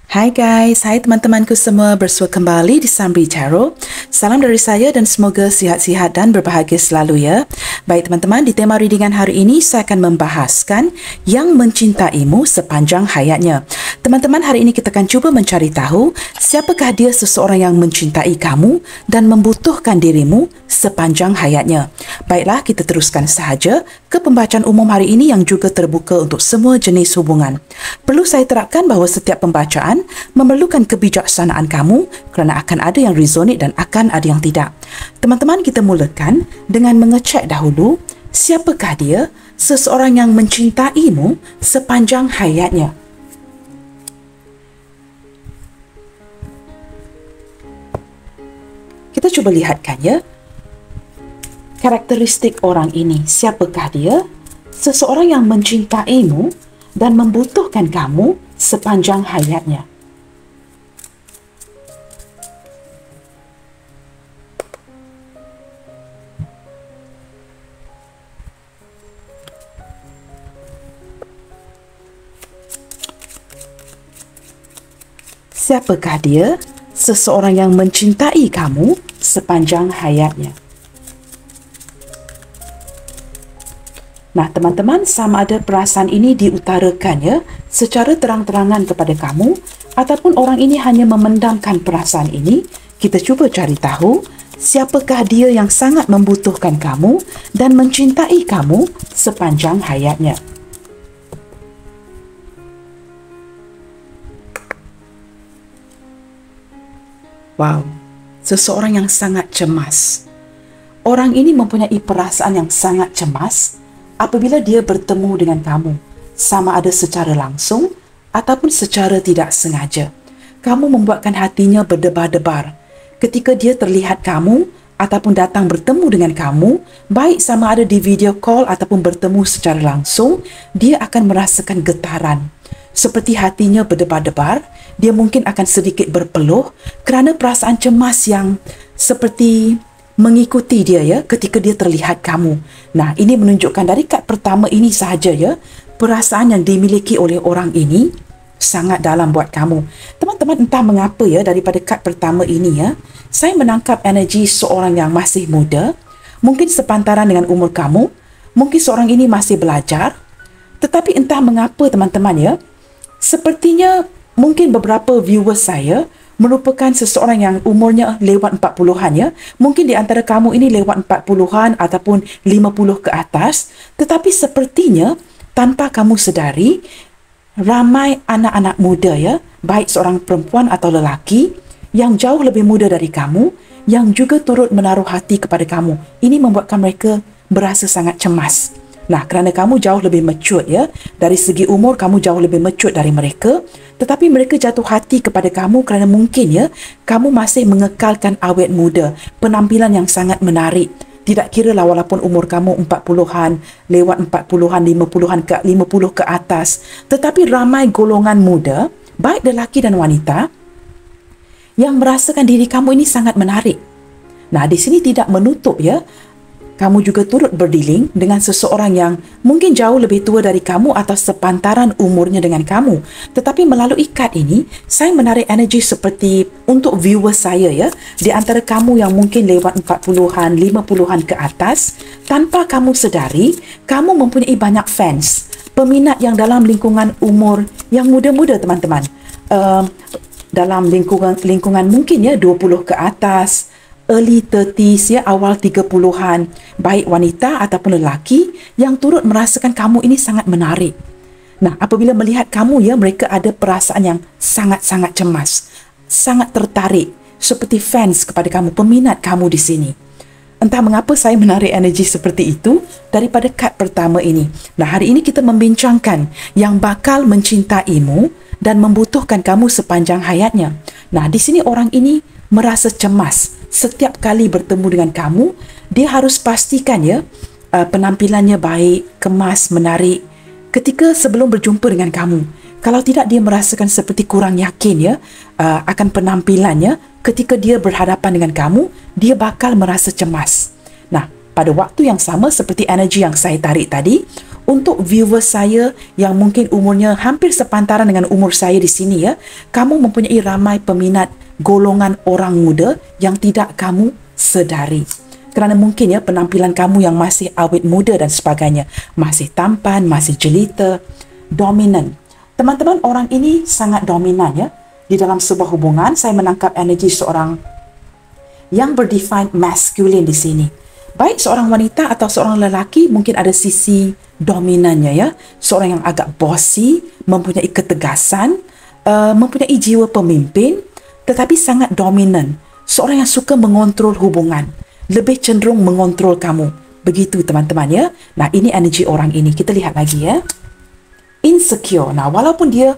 Hai guys, hai teman-temanku semua, bersua kembali di Samri Tarot. Salam dari saya dan semoga sihat-sihat dan berbahagia selalu ya. Baik teman-teman, di tema readingan hari ini saya akan membahaskan yang mencintaimu sepanjang hayatnya. Teman-teman, hari ini kita akan cuba mencari tahu siapakah dia seseorang yang mencintai kamu dan membutuhkan dirimu sepanjang hayatnya. Baiklah, kita teruskan sahaja ke pembacaan umum hari ini yang juga terbuka untuk semua jenis hubungan. Perlu saya terapkan bahawa setiap pembacaan memerlukan kebijaksanaan kamu kerana akan ada yang resonate dan akan ada yang tidak. Teman-teman, kita mulakan dengan mengecek dahulu siapakah dia seseorang yang mencintaimu sepanjang hayatnya. Kita cuba lihatkan ya, karakteristik orang ini. Siapakah dia? Seseorang yang mencintaimu dan membutuhkan kamu sepanjang hayatnya. Siapakah dia? Seseorang yang mencintai kamu sepanjang hayatnya. Nah, teman-teman, sama ada perasaan ini diutarakan ya secara terang-terangan kepada kamu ataupun orang ini hanya memendamkan perasaan ini. Kita cuba cari tahu siapakah dia yang sangat membutuhkan kamu dan mencintai kamu sepanjang hayatnya. Wow, seseorang yang sangat cemas. Orang ini mempunyai perasaan yang sangat cemas apabila dia bertemu dengan kamu, sama ada secara langsung ataupun secara tidak sengaja. Kamu membuatkan hatinya berdebar-debar. Ketika dia terlihat kamu ataupun datang bertemu dengan kamu, baik sama ada di video call ataupun bertemu secara langsung, dia akan merasakan getaran. Seperti hatinya berdebar-debar, dia mungkin akan sedikit berpeluh kerana perasaan cemas yang seperti mengikuti dia ya ketika dia terlihat kamu. Nah, ini menunjukkan dari kad pertama ini sahaja ya, perasaan yang dimiliki oleh orang ini sangat dalam buat kamu. Teman-teman, entah mengapa ya, daripada kad pertama ini ya, saya menangkap energi seorang yang masih muda, mungkin sepantaran dengan umur kamu, mungkin seorang ini masih belajar, tetapi entah mengapa teman-teman ya, sepertinya mungkin beberapa viewers saya merupakan seseorang yang umurnya lewat 40-an ya. Mungkin di antara kamu ini lewat 40-an ataupun 50 ke atas. Tetapi sepertinya tanpa kamu sedari, ramai anak-anak muda ya, baik seorang perempuan atau lelaki yang jauh lebih muda dari kamu, yang juga turut menaruh hati kepada kamu. Ini membuatkan mereka berasa sangat cemas. Nah, kerana kamu jauh lebih mature ya, dari segi umur kamu jauh lebih mature dari mereka, tetapi mereka jatuh hati kepada kamu kerana mungkin ya, kamu masih mengekalkan awet muda, penampilan yang sangat menarik. Tidak kira lah walaupun umur kamu 40-an, lewat 40-an, 50-an ke 50 ke atas, tetapi ramai golongan muda, baik lelaki dan wanita, yang merasakan diri kamu ini sangat menarik. Nah, di sini tidak menutup ya, kamu juga turut berdealing dengan seseorang yang mungkin jauh lebih tua dari kamu atau sepantaran umurnya dengan kamu. Tetapi melalui kad ini, saya menarik energi seperti untuk viewer saya ya, di antara kamu yang mungkin lewat 40-an, 50-an ke atas, tanpa kamu sedari, kamu mempunyai banyak fans, peminat yang dalam lingkungan umur yang muda-muda teman-teman. Dalam lingkungan mungkin ya 20 ke atas, early 30s ya, awal 30-an, baik wanita ataupun lelaki yang turut merasakan kamu ini sangat menarik. Nah, apabila melihat kamu ya, mereka ada perasaan yang sangat-sangat cemas, sangat tertarik, seperti fans kepada kamu, peminat kamu di sini. Entah mengapa saya menarik energi seperti itu daripada kad pertama ini. Nah, hari ini kita membincangkan yang bakal mencintaimu dan membutuhkan kamu sepanjang hayatnya. Nah, di sini orang ini merasa cemas. Setiap kali bertemu dengan kamu, dia harus pastikan ya, penampilannya baik, kemas, menarik ketika sebelum berjumpa dengan kamu. Kalau tidak, dia merasakan seperti kurang yakin ya, akan penampilannya. Ketika dia berhadapan dengan kamu, dia bakal merasa cemas. Nah, pada waktu yang sama seperti energi yang saya tarik tadi, Untuk viewer saya yang mungkin umurnya hampir sepantaran dengan umur saya di sini ya, kamu mempunyai ramai peminat golongan orang muda yang tidak kamu sedari. Kerana mungkin ya penampilan kamu yang masih awet muda dan sebagainya, masih tampan, masih jelita, dominan. Teman-teman, orang ini sangat dominan ya. Di dalam sebuah hubungan, saya menangkap energi seorang yang berdefine masculine di sini. Baik seorang wanita atau seorang lelaki, mungkin ada sisi dominannya ya. Seorang yang agak bossy, mempunyai ketegasan, mempunyai jiwa pemimpin, tetapi sangat dominan. Seorang yang suka mengontrol hubungan, lebih cenderung mengontrol kamu. Begitu teman-teman ya. Nah, ini energi orang ini. Kita lihat lagi ya. Insecure. Nah, walaupun dia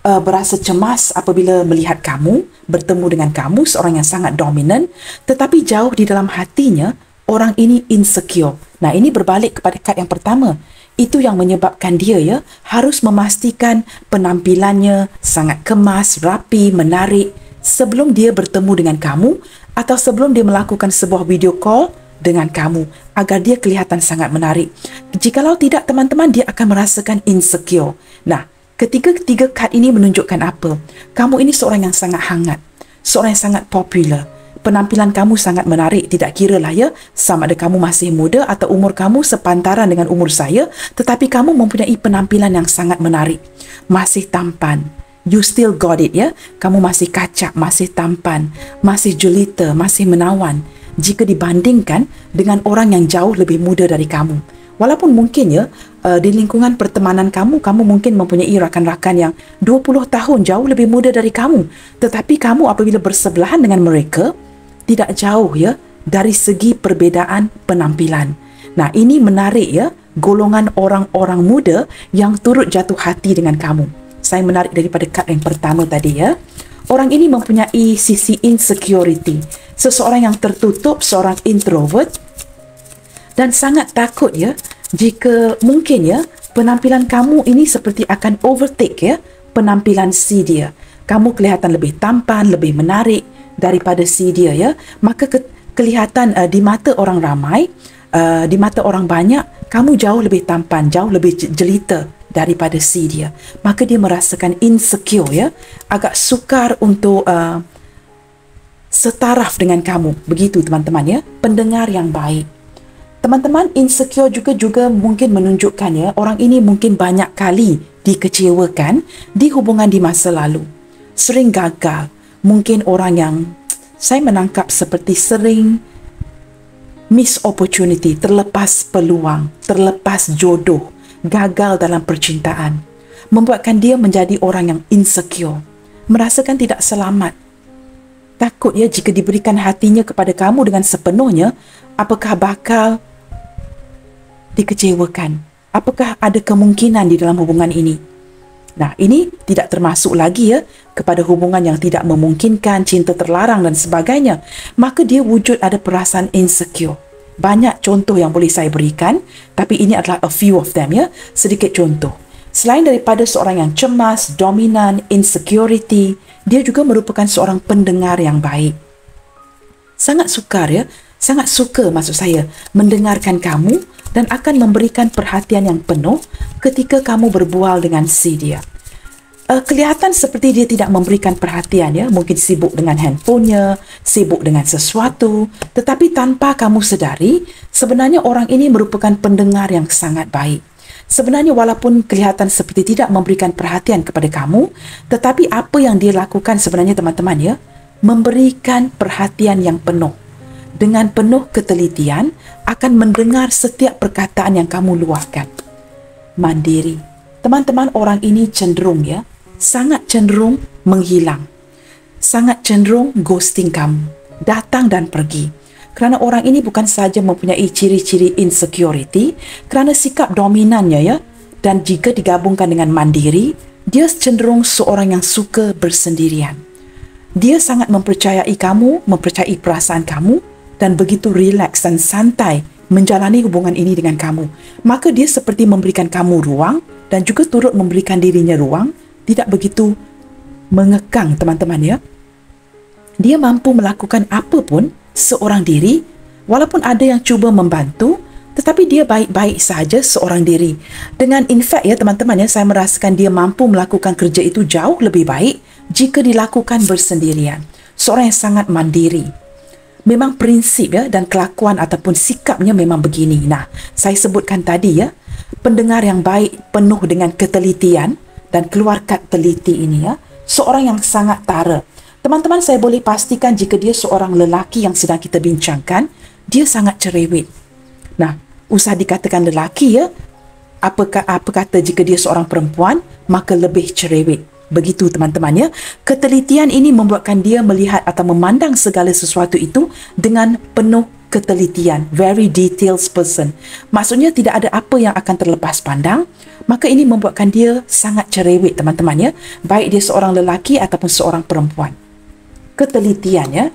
berasa cemas apabila melihat kamu, bertemu dengan kamu, seorang yang sangat dominan, tetapi jauh di dalam hatinya, orang ini insecure. Nah, ini berbalik kepada kad yang pertama. Itu yang menyebabkan dia ya harus memastikan penampilannya sangat kemas, rapi, menarik sebelum dia bertemu dengan kamu atau sebelum dia melakukan sebuah video call dengan kamu agar dia kelihatan sangat menarik. Jikalau tidak, teman-teman, dia akan merasakan insecure. Nah, ketiga kad ini menunjukkan apa? Kamu ini seorang yang sangat hangat, seorang yang sangat popular. Penampilan kamu sangat menarik, tidak kira lah ya, sama ada kamu masih muda atau umur kamu sepantaran dengan umur saya, tetapi kamu mempunyai penampilan yang sangat menarik. Masih tampan. You still got it ya. Kamu masih kacak, masih tampan, masih jelita, masih menawan jika dibandingkan dengan orang yang jauh lebih muda dari kamu. Walaupun mungkin ya, di lingkungan pertemanan kamu mungkin mempunyai rakan-rakan yang 20 tahun jauh lebih muda dari kamu. Tetapi kamu apabila bersebelahan dengan mereka, tidak jauh ya dari segi perbezaan penampilan. Nah, ini menarik ya, golongan orang-orang muda yang turut jatuh hati dengan kamu. Saya menarik daripada kad yang pertama tadi ya. Orang ini mempunyai sisi insecurity. Seseorang yang tertutup, seorang introvert, dan sangat takut ya jika mungkin ya penampilan kamu ini seperti akan overtake ya penampilan si dia. Kamu kelihatan lebih tampan, lebih menarik daripada si dia ya. Maka kelihatan di mata orang ramai, di mata orang banyak, kamu jauh lebih tampan, jauh lebih jelita daripada si dia. Maka dia merasakan insecure ya, agak sukar untuk setaraf dengan kamu. Begitu teman-teman ya, pendengar yang baik. Teman-teman, insecure juga mungkin menunjukkan ya, orang ini mungkin banyak kali dikecewakan di hubungan di masa lalu. Sering gagal. Mungkin orang yang saya menangkap seperti sering miss opportunity, terlepas peluang, terlepas jodoh, gagal dalam percintaan, membuatkan dia menjadi orang yang insecure, merasakan tidak selamat. Takut ya jika diberikan hatinya kepada kamu dengan sepenuhnya, apakah bakal dikecewakan? Apakah ada kemungkinan di dalam hubungan ini? Nah, ini tidak termasuk lagi ya kepada hubungan yang tidak memungkinkan, cinta terlarang dan sebagainya. Maka dia wujud ada perasaan insecure. Banyak contoh yang boleh saya berikan, tapi ini adalah a few of them ya, sedikit contoh. Selain daripada seorang yang cemas, dominan, insecurity, dia juga merupakan seorang pendengar yang baik. Sangat sukar ya, sangat suka maksud saya mendengarkan kamu dan akan memberikan perhatian yang penuh ketika kamu berbual dengan si dia. Kelihatan seperti dia tidak memberikan perhatian ya, mungkin sibuk dengan handphonenya, sibuk dengan sesuatu, tetapi tanpa kamu sedari, sebenarnya orang ini merupakan pendengar yang sangat baik. Sebenarnya walaupun kelihatan seperti tidak memberikan perhatian kepada kamu, tetapi apa yang dia lakukan sebenarnya teman-teman ya, memberikan perhatian yang penuh. Dengan penuh ketelitian akan mendengar setiap perkataan yang kamu luahkan. Mandiri. Teman-teman, orang ini cenderung ya, sangat cenderung menghilang. Sangat cenderung ghosting kamu, datang dan pergi. Kerana orang ini bukan saja mempunyai ciri-ciri insecurity, kerana sikap dominannya ya, dan jika digabungkan dengan mandiri, dia cenderung seorang yang suka bersendirian. Dia sangat mempercayai kamu, mempercayai perasaan kamu, dan begitu rileks dan santai menjalani hubungan ini dengan kamu. Maka dia seperti memberikan kamu ruang dan juga turut memberikan dirinya ruang, tidak begitu mengekang teman-teman ya. Dia mampu melakukan apa pun seorang diri, walaupun ada yang cuba membantu, Tetapi dia baik-baik saja seorang diri. Dengan in fact ya teman-teman ya, saya merasakan dia mampu melakukan kerja itu jauh lebih baik jika dilakukan bersendirian. Seorang yang sangat mandiri. Memang prinsip ya dan kelakuan ataupun sikapnya memang begini. Nah, saya sebutkan tadi ya, pendengar yang baik penuh dengan ketelitian dan keluar kad teliti ini ya, seorang yang sangat tara. Teman-teman, saya boleh pastikan jika dia seorang lelaki yang sedang kita bincangkan, dia sangat cerewet. Nah, usah dikatakan lelaki ya. Apa kata jika dia seorang perempuan, maka lebih cerewet. Begitu teman-teman ya. Ketelitian ini membuatkan dia melihat atau memandang segala sesuatu itu dengan penuh ketelitian. Very detailed person. Maksudnya tidak ada apa yang akan terlepas pandang. Maka ini membuatkan dia sangat cerewet teman-teman ya. Baik dia seorang lelaki ataupun seorang perempuan. Ketelitian ya.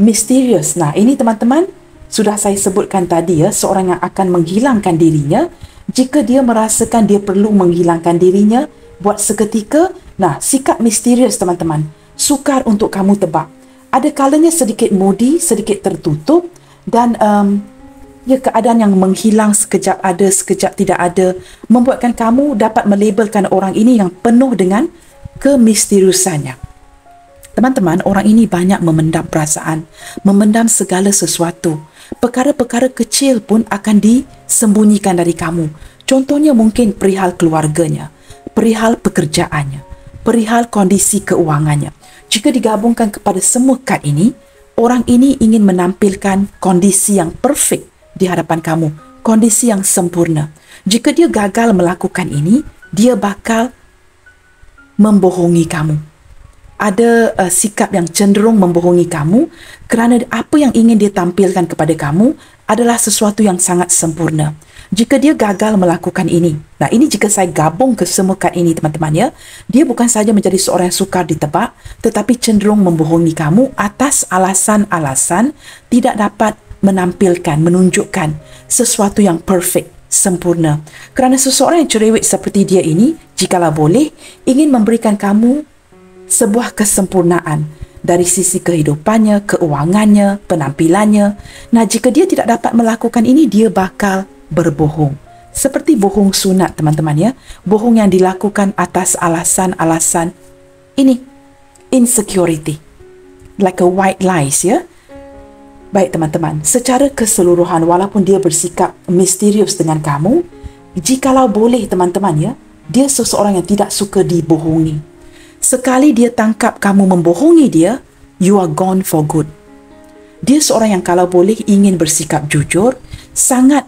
Mysterious. Nah, ini teman-teman, sudah saya sebutkan tadi ya, seorang yang akan menghilangkan dirinya jika dia merasakan dia perlu menghilangkan dirinya buat seketika. Nah, sikap misterius teman-teman, sukar untuk kamu tebak. Ada kalanya sedikit moody, sedikit tertutup dan ya keadaan yang menghilang, sekejap ada, sekejap tidak ada, membuatkan kamu dapat melabelkan orang ini yang penuh dengan kemisteriusannya. Teman-teman, orang ini banyak memendam perasaan, memendam segala sesuatu. Perkara-perkara kecil pun akan disembunyikan dari kamu. Contohnya mungkin perihal keluarganya, perihal pekerjaannya, perihal kondisi keuangannya. Jika digabungkan kepada semua kad ini, orang ini ingin menampilkan kondisi yang perfect di hadapan kamu, kondisi yang sempurna. Jika dia gagal melakukan ini, dia bakal membohongi kamu. Ada sikap yang cenderung membohongi kamu kerana apa yang ingin dia tampilkan kepada kamu adalah sesuatu yang sangat sempurna. Jika dia gagal melakukan ini, nah ini jika saya gabung ke semua kad ini teman-teman ya, dia bukan saja menjadi seorang yang sukar ditebak, tetapi cenderung membohongi kamu atas alasan-alasan tidak dapat menampilkan, menunjukkan sesuatu yang perfect, sempurna. Kerana seseorang yang cerewet seperti dia ini, jikalau boleh, ingin memberikan kamu sebuah kesempurnaan dari sisi kehidupannya, keuangannya, penampilannya. Nah, jika dia tidak dapat melakukan ini, dia bakal berbohong. Seperti bohong sunat, teman-teman ya. Bohong yang dilakukan atas alasan-alasan ini, insecurity. Like a white lies ya. Baik teman-teman, secara keseluruhan walaupun dia bersikap misterius dengan kamu, jikalau boleh teman-teman ya, dia seseorang yang tidak suka dibohongi. Sekali dia tangkap kamu membohongi dia, you are gone for good. Dia seorang yang kalau boleh ingin bersikap jujur, sangat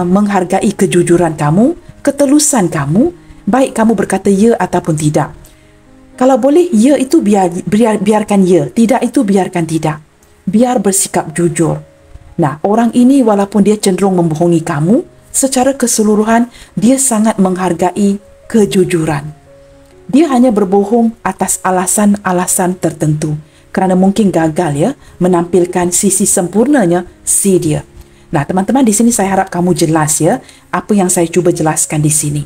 menghargai kejujuran kamu, ketelusan kamu, baik kamu berkata ya ataupun tidak. Kalau boleh, ya itu biarkan ya, tidak itu biarkan tidak. Biar bersikap jujur. Nah, orang ini walaupun dia cenderung membohongi kamu, secara keseluruhan dia sangat menghargai kejujuran. Dia hanya berbohong atas alasan-alasan tertentu kerana mungkin gagal ya menampilkan sisi sempurnanya si dia. Nah, teman-teman, di sini saya harap kamu jelas ya apa yang saya cuba jelaskan di sini.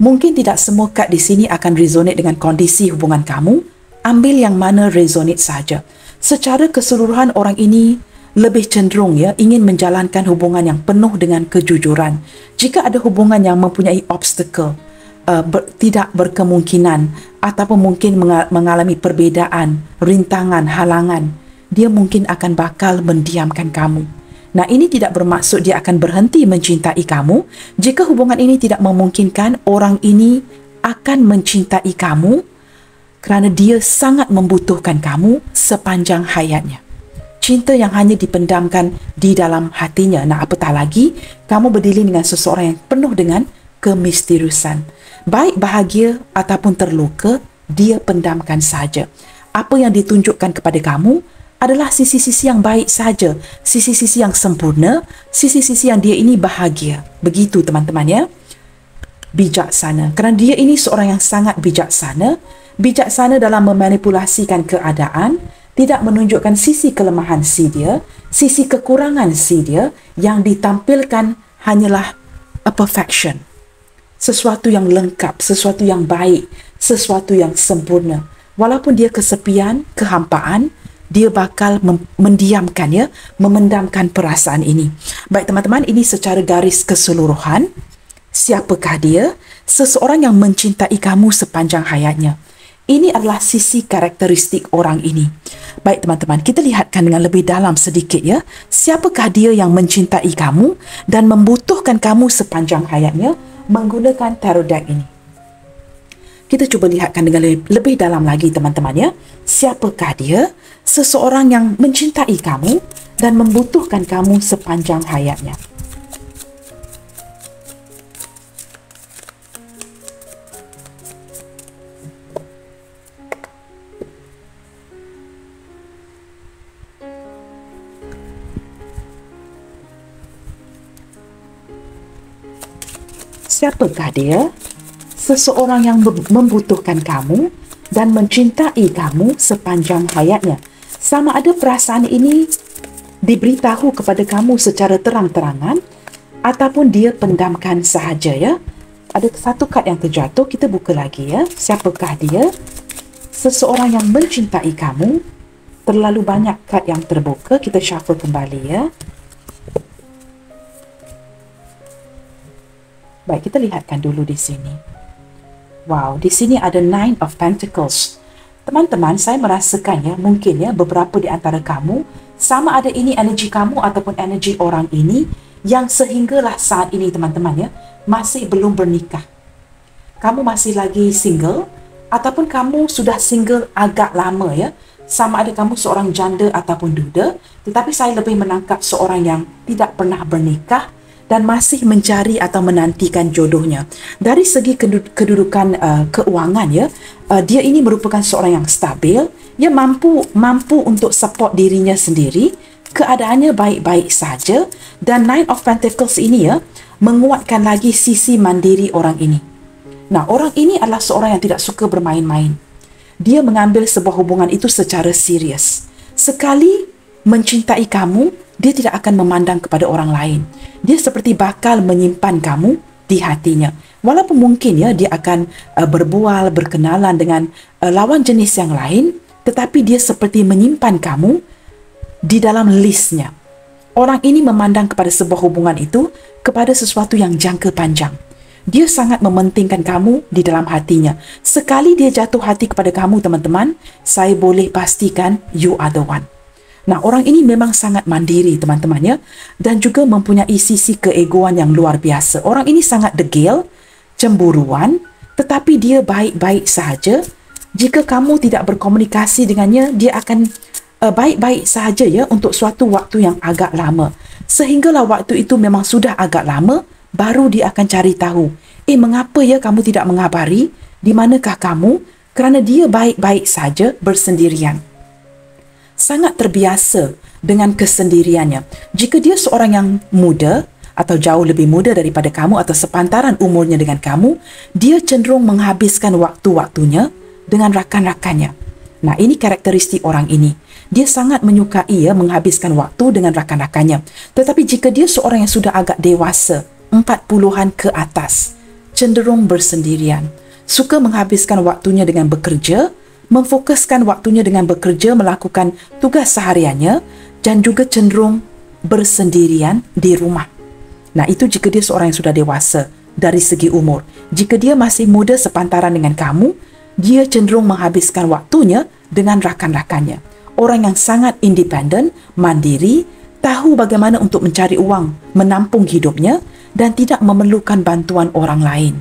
Mungkin tidak semua kad di sini akan resonate dengan kondisi hubungan kamu. Ambil yang mana resonate saja. Secara keseluruhan orang ini lebih cenderung ya ingin menjalankan hubungan yang penuh dengan kejujuran. Jika ada hubungan yang mempunyai obstacle, tidak berkemungkinan ataupun mungkin mengalami perbezaan, rintangan, halangan, dia mungkin akan bakal mendiamkan kamu. Nah, ini tidak bermaksud dia akan berhenti mencintai kamu. Jika hubungan ini tidak memungkinkan, orang ini akan mencintai kamu kerana dia sangat membutuhkan kamu sepanjang hayatnya. Cinta yang hanya dipendamkan di dalam hatinya. Nah, apatah lagi, kamu berdiri dengan seseorang yang penuh dengan kemisteriusan. Baik bahagia ataupun terluka, dia pendamkan saja. Apa yang ditunjukkan kepada kamu adalah sisi-sisi yang baik saja, sisi-sisi yang sempurna, sisi-sisi yang dia ini bahagia. Begitu teman-teman ya. Bijaksana. Kerana dia ini seorang yang sangat bijaksana. Bijaksana dalam memanipulasikan keadaan, tidak menunjukkan sisi kelemahan si dia, sisi kekurangan si dia, yang ditampilkan hanyalah a perfection. Sesuatu yang lengkap, sesuatu yang baik, sesuatu yang sempurna. Walaupun dia kesepian, kehampaan, dia bakal mendiamkan ya, memendamkan perasaan ini. Baik teman-teman, ini secara garis keseluruhan. Siapakah dia? Seseorang yang mencintai kamu sepanjang hayatnya. Ini adalah sisi karakteristik orang ini. Baik teman-teman, kita lihatkan dengan lebih dalam sedikit ya. Siapakah dia yang mencintai kamu dan membutuhkan kamu sepanjang hayatnya menggunakan tarot deck ini. Kita cuba lihatkan dengan lebih dalam lagi teman-teman ya. Siapakah dia? Seseorang yang mencintai kamu dan membutuhkan kamu sepanjang hayatnya. Siapakah dia? Seseorang yang membutuhkan kamu dan mencintai kamu sepanjang hayatnya. Sama ada perasaan ini diberitahu kepada kamu secara terang-terangan ataupun dia pendamkan sahaja ya. Ada satu kad yang terjatuh, kita buka lagi ya. Siapakah dia? Seseorang yang mencintai kamu. Terlalu banyak kad yang terbuka, kita shuffle kembali ya. Baik, kita lihatkan dulu di sini. Wow, di sini ada Nine of Pentacles. Teman-teman, saya merasakan ya, mungkin ya, beberapa di antara kamu, sama ada ini energi kamu ataupun energi orang ini, yang sehinggalah saat ini teman-teman ya, masih belum bernikah. Kamu masih lagi single, ataupun kamu sudah single agak lama ya, sama ada kamu seorang janda ataupun duda, tetapi saya lebih menangkap seorang yang tidak pernah bernikah, dan masih mencari atau menantikan jodohnya. Dari segi kedudukan keuangan ya, dia ini merupakan seorang yang stabil, dia mampu untuk support dirinya sendiri, keadaannya baik-baik saja, dan Nine of Pentacles ini ya menguatkan lagi sisi mandiri orang ini. Nah, orang ini adalah seorang yang tidak suka bermain-main. Dia mengambil sebuah hubungan itu secara serius. Sekali mencintai kamu, dia tidak akan memandang kepada orang lain. Dia seperti bakal menyimpan kamu di hatinya. Walaupun mungkin ya dia akan berbual, berkenalan dengan lawan jenis yang lain, tetapi dia seperti menyimpan kamu di dalam listnya. Orang ini memandang kepada sebuah hubungan itu kepada sesuatu yang jangka panjang. Dia sangat mementingkan kamu di dalam hatinya. Sekali dia jatuh hati kepada kamu teman-teman, saya boleh pastikan you are the one. Nah, orang ini memang sangat mandiri teman-teman ya, dan juga mempunyai sisi keegoan yang luar biasa. Orang ini sangat degil, cemburuan, tetapi dia baik-baik sahaja. Jika kamu tidak berkomunikasi dengannya, dia akan baik-baik sahaja ya untuk suatu waktu yang agak lama. Sehinggalah waktu itu memang sudah agak lama, baru dia akan cari tahu, mengapa ya kamu tidak mengabari? Di manakah kamu? Kerana dia baik-baik saja bersendirian. Sangat terbiasa dengan kesendiriannya. Jika dia seorang yang muda atau jauh lebih muda daripada kamu atau sepantaran umurnya dengan kamu, dia cenderung menghabiskan waktu-waktunya dengan rakan-rakannya. Nah, ini karakteristik orang ini. Dia sangat menyukai ya menghabiskan waktu dengan rakan-rakannya. Tetapi jika dia seorang yang sudah agak dewasa, 40-an ke atas, cenderung bersendirian, suka menghabiskan waktunya dengan bekerja, memfokuskan waktunya dengan bekerja, melakukan tugas sehariannya, dan juga cenderung bersendirian di rumah. Nah, itu jika dia seorang yang sudah dewasa dari segi umur. Jika dia masih muda sepantaran dengan kamu, dia cenderung menghabiskan waktunya dengan rakan-rakannya. Orang yang sangat independen, mandiri, tahu bagaimana untuk mencari uang, menampung hidupnya, dan tidak memerlukan bantuan orang lain.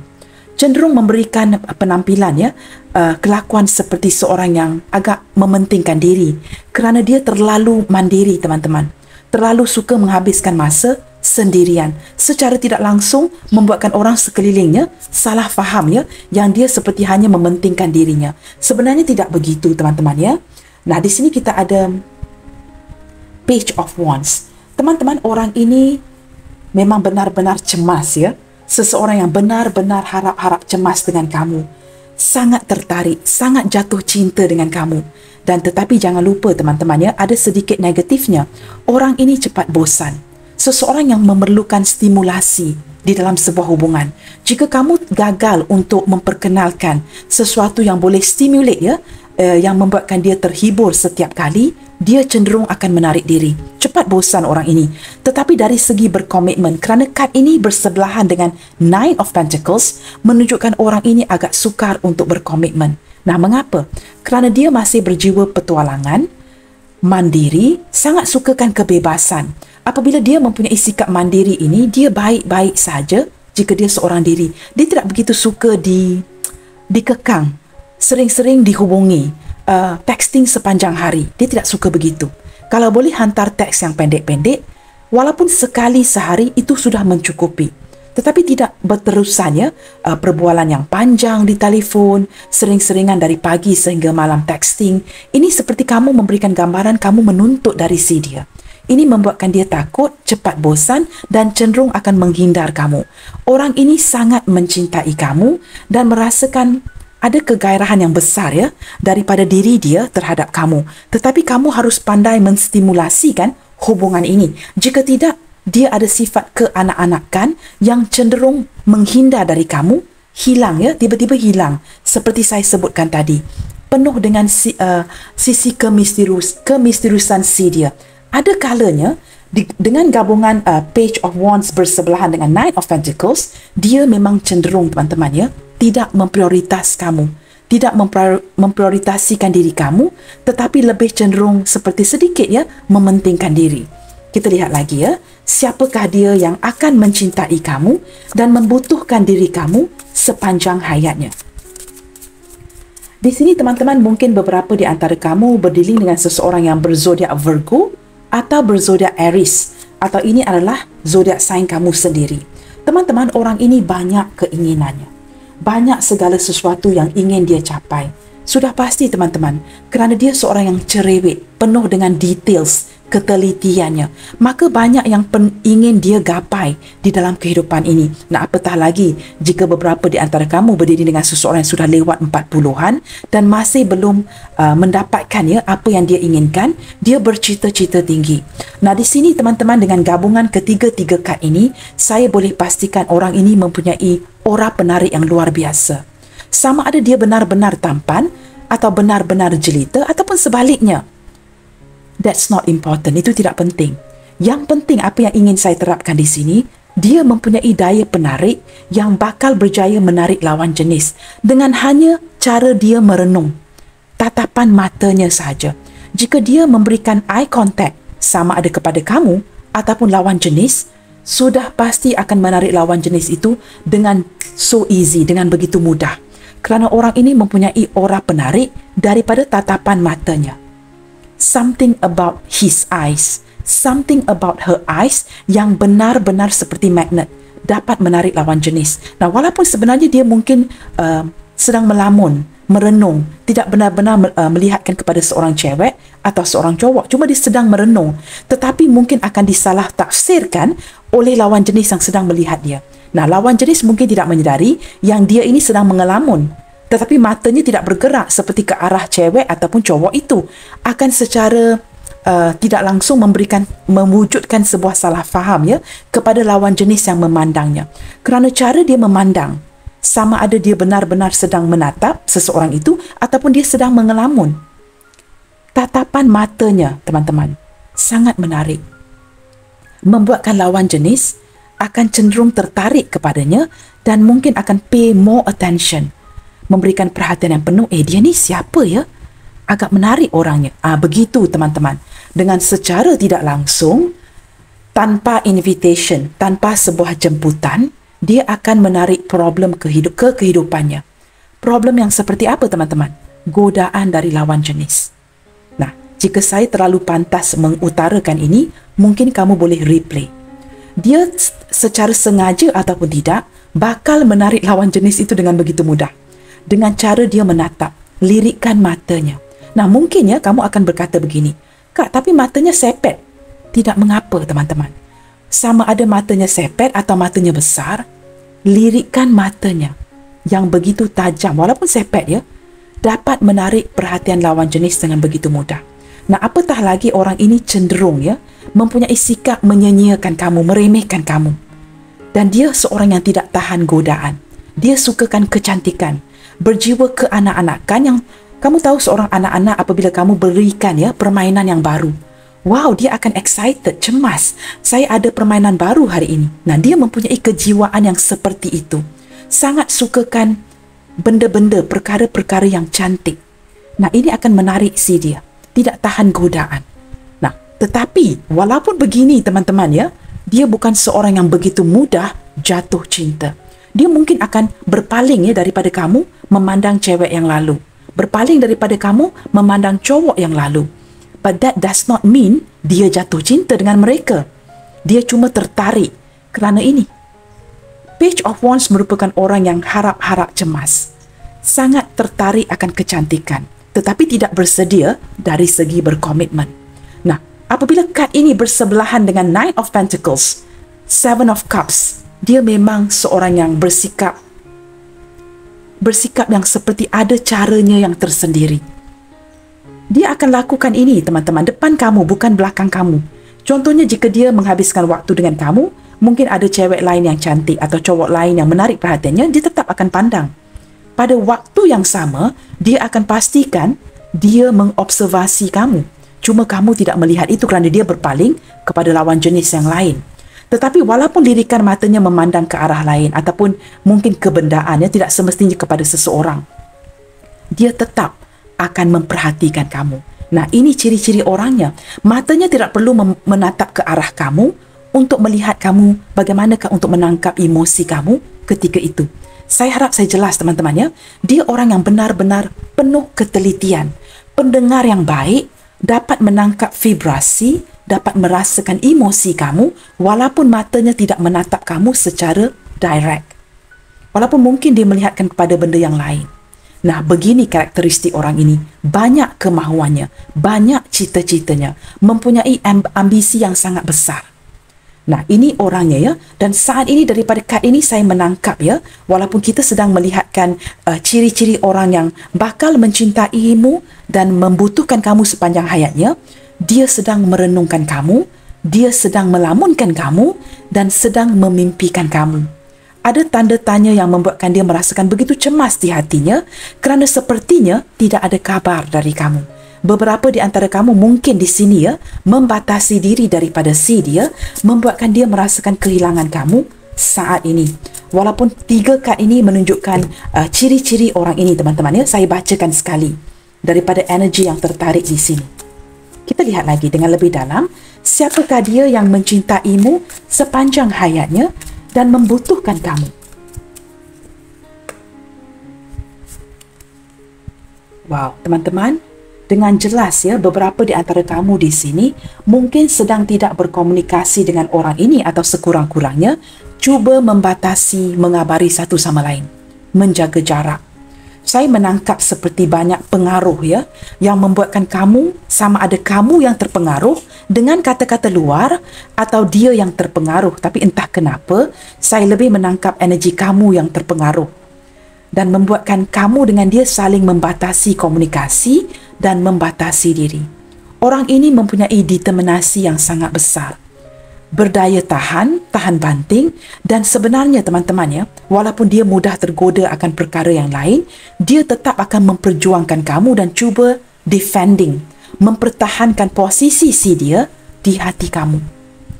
Cenderung memberikan penampilan ya, kelakuan seperti seorang yang agak mementingkan diri kerana dia terlalu mandiri teman-teman. Terlalu suka menghabiskan masa sendirian. Secara tidak langsung membuatkan orang sekelilingnya salah faham ya, yang dia seperti hanya mementingkan dirinya. Sebenarnya tidak begitu teman-teman ya. Nah, di sini kita ada Page of Wands. Teman-teman, orang ini memang benar-benar cemas ya. Seseorang yang benar-benar harap-harap cemas dengan kamu. Sangat tertarik, sangat jatuh cinta dengan kamu. Dan tetapi jangan lupa teman-teman ya, ada sedikit negatifnya. Orang ini cepat bosan. Seseorang yang memerlukan stimulasi di dalam sebuah hubungan. Jika kamu gagal untuk memperkenalkan sesuatu yang boleh stimulate ya, yang membuatkan dia terhibur setiap kali, dia cenderung akan menarik diri. Cepat bosan orang ini. Tetapi dari segi berkomitmen, kerana kad ini bersebelahan dengan Nine of Pentacles, menunjukkan orang ini agak sukar untuk berkomitmen. Nah, mengapa? Kerana dia masih berjiwa petualangan, mandiri, sangat sukakan kebebasan. Apabila dia mempunyai sikap mandiri ini, dia baik-baik saja jika dia seorang diri. Dia tidak begitu suka dikekang, sering-sering dihubungi, texting sepanjang hari. Dia tidak suka begitu. Kalau boleh hantar teks yang pendek-pendek, walaupun sekali sehari itu sudah mencukupi. Tetapi tidak berterusannya perbualan yang panjang di telefon, sering-seringan dari pagi sehingga malam texting. Ini seperti kamu memberikan gambaran kamu menuntut dari si dia. Ini membuatkan dia takut, cepat bosan dan cenderung akan menghindar kamu. Orang ini sangat mencintai kamu dan merasakan ada kegairahan yang besar ya daripada diri dia terhadap kamu. Tetapi kamu harus pandai menstimulasikan hubungan ini. Jika tidak, dia ada sifat keanak-anakan yang cenderung menghindar dari kamu, hilang ya, tiba-tiba hilang. Seperti saya sebutkan tadi, penuh dengan sisi kemisteriusan si dia. Ada kalanya dengan gabungan Page of Wands bersebelahan dengan Nine of Pentacles, dia memang cenderung, teman-teman ya, tidak memprioritas kamu, tidak memprioritasikan diri kamu, tetapi lebih cenderung seperti sedikit ya mementingkan diri. Kita lihat lagi ya, siapakah dia yang akan mencintai kamu dan membutuhkan diri kamu sepanjang hayatnya. Di sini teman-teman, mungkin beberapa di antara kamu berdealing dengan seseorang yang berzodiak Virgo atau berzodiak Aries, atau ini adalah zodiak sign kamu sendiri. Teman-teman, orang ini banyak keinginannya, banyak segala sesuatu yang ingin dia capai. Sudah pasti teman-teman, kerana dia seorang yang cerewet, penuh dengan details, ketelitiannya, maka banyak yang ingin dia gapai di dalam kehidupan ini. Nah, apatah lagi jika beberapa di antara kamu berdiri dengan seseorang yang sudah lewat 40-an dan masih belum mendapatkan ya apa yang dia inginkan. Dia bercita-cita tinggi. Nah, di sini teman-teman, dengan gabungan ketiga-tiga kad ini, saya boleh pastikan orang ini mempunyai aura penarik yang luar biasa. Sama ada dia benar-benar tampan atau benar-benar jelita ataupun sebaliknya. That's not important. Itu tidak penting. Yang penting apa yang ingin saya terapkan di sini, dia mempunyai daya penarik yang bakal berjaya menarik lawan jenis dengan hanya cara dia merenung, tatapan matanya sahaja. Jika dia memberikan eye contact sama ada kepada kamu ataupun lawan jenis, sudah pasti akan menarik lawan jenis itu dengan so easy, dengan begitu mudah. Kerana orang ini mempunyai aura penarik daripada tatapan matanya. Something about his eyes, something about her eyes yang benar-benar seperti magnet, dapat menarik lawan jenis. Nah, walaupun sebenarnya dia mungkin sedang melamun, merenung, tidak benar-benar melihatkan kepada seorang cewek atau seorang cowok, cuma dia sedang merenung, tetapi mungkin akan disalah tafsirkan oleh lawan jenis yang sedang melihat dia. Nah, lawan jenis mungkin tidak menyedari yang dia ini sedang mengelamun, tetapi matanya tidak bergerak seperti ke arah cewek ataupun cowok itu. Akan secara tidak langsung mewujudkan sebuah salah faham ya kepada lawan jenis yang memandangnya. Kerana cara dia memandang, sama ada dia benar-benar sedang menatap seseorang itu ataupun dia sedang mengelamun. Tatapan matanya, teman-teman, sangat menarik. Membuatkan lawan jenis akan cenderung tertarik kepadanya dan mungkin akan pay more attention, memberikan perhatian yang penuh. Dia ni siapa ya? Agak menarik orangnya. Begitu teman-teman. Dengan secara tidak langsung, tanpa invitation, tanpa sebuah jemputan, dia akan menarik problem ke kehidupannya. Problem yang seperti apa teman-teman? Godaan dari lawan jenis. Nah, jika saya terlalu pantas mengutarakan ini, mungkin kamu boleh replay. Dia secara sengaja ataupun tidak, bakal menarik lawan jenis itu dengan begitu mudah. Dengan cara dia menatap, lirikkan matanya. Nah, mungkin ya kamu akan berkata begini, Kak, tapi matanya sepet. Tidak mengapa, teman-teman. Sama ada matanya sepet atau matanya besar, lirikkan matanya yang begitu tajam, walaupun sepet ya, dapat menarik perhatian lawan jenis dengan begitu mudah. Nah, apatah lagi orang ini cenderung ya, mempunyai sikap menyanyiakan kamu, meremehkan kamu. Dan dia seorang yang tidak tahan godaan. Dia sukakan kecantikan, berjiwa keanak-anakan yang Kamu tahu seorang anak-anak apabila kamu berikan permainan yang baru. Wow, dia akan excited, cemas. Saya ada permainan baru hari ini. Nah, dia mempunyai kejiwaan yang seperti itu. Sangat sukakan benda-benda, perkara-perkara yang cantik. Nah, ini akan menarik si dia. Tidak tahan godaan. Nah, tetapi walaupun begini teman-teman dia bukan seorang yang begitu mudah jatuh cinta. Dia mungkin akan berpaling daripada kamu memandang cewek yang lalu. Berpaling daripada kamu memandang cowok yang lalu. But that does not mean dia jatuh cinta dengan mereka. Dia cuma tertarik kerana ini. Page of Wands merupakan orang yang harap-harap cemas. Sangat tertarik akan kecantikan, tetapi tidak bersedia dari segi berkomitmen. Nah, apabila kad ini bersebelahan dengan Knight of Pentacles, Seven of Cups, dia memang seorang yang bersikap yang seperti ada caranya yang tersendiri. Dia akan lakukan ini teman-teman depan kamu, bukan belakang kamu. Contohnya jika dia menghabiskan waktu dengan kamu, mungkin ada cewek lain yang cantik atau cowok lain yang menarik perhatiannya, dia tetap akan pandang. Pada waktu yang sama, dia akan pastikan dia mengobservasi kamu. Cuma kamu tidak melihat itu kerana dia berpaling kepada lawan jenis yang lain. Tetapi walaupun lirikan matanya memandang ke arah lain ataupun mungkin kebendaannya tidak semestinya kepada seseorang, dia tetap akan memperhatikan kamu. Nah, ini ciri-ciri orangnya. Matanya tidak perlu menatap ke arah kamu untuk melihat kamu bagaimanakah untuk menangkap emosi kamu ketika itu. Saya harap saya jelas teman-teman Dia orang yang benar-benar penuh ketelitian. Pendengar yang baik, dapat menangkap vibrasi, dapat merasakan emosi kamu walaupun matanya tidak menatap kamu secara direct. Walaupun mungkin dia melihatkan kepada benda yang lain. Nah, begini karakteristik orang ini. Banyak kemahuannya, banyak cita-citanya, mempunyai ambisi yang sangat besar. Nah, ini orangnya dan saat ini daripada kad ini saya menangkap walaupun kita sedang melihatkan ciri-ciri orang yang bakal mencintaimu dan membutuhkan kamu sepanjang hayatnya, dia sedang merenungkan kamu, dia sedang melamunkan kamu dan sedang memimpikan kamu. Ada tanda tanya yang membuatkan dia merasakan begitu cemas di hatinya kerana sepertinya tidak ada kabar dari kamu. Beberapa di antara kamu mungkin di sini membatasi diri daripada si dia, membuatkan dia merasakan kehilangan kamu saat ini. Walaupun 3 kad ini menunjukkan ciri-ciri orang ini teman-teman saya bacakan sekali daripada energi yang tertarik di sini. Kita lihat lagi dengan lebih dalam, siapakah dia yang mencintaimu sepanjang hayatnya dan membutuhkan kamu. Wow, teman-teman, dengan jelas beberapa di antara kamu di sini mungkin sedang tidak berkomunikasi dengan orang ini atau sekurang-kurangnya cuba membatasi, mengabari satu sama lain, menjaga jarak. Saya menangkap seperti banyak pengaruh yang membuatkan kamu, sama ada kamu yang terpengaruh dengan kata-kata luar atau dia yang terpengaruh. Tapi entah kenapa, saya lebih menangkap energi kamu yang terpengaruh dan membuatkan kamu dengan dia saling membatasi komunikasi dan membatasi diri. Orang ini mempunyai determinasi yang sangat besar, berdaya tahan banting, dan sebenarnya teman-teman walaupun dia mudah tergoda akan perkara yang lain, dia tetap akan memperjuangkan kamu dan cuba defending, mempertahankan posisi si dia di hati kamu.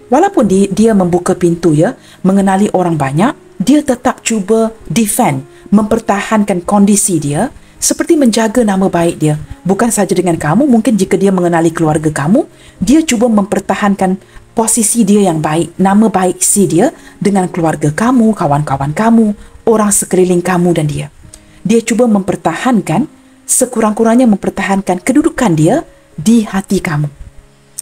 Walaupun dia membuka pintu mengenali orang banyak, dia tetap cuba defend, mempertahankan kondisi dia, seperti menjaga nama baik dia. Bukan saja dengan kamu, mungkin jika dia mengenali keluarga kamu, dia cuba mempertahankan posisi dia yang baik, nama baik si dia dengan keluarga kamu, kawan-kawan kamu, orang sekeliling kamu dan dia. Dia cuba mempertahankan, sekurang-kurangnya mempertahankan kedudukan dia di hati kamu.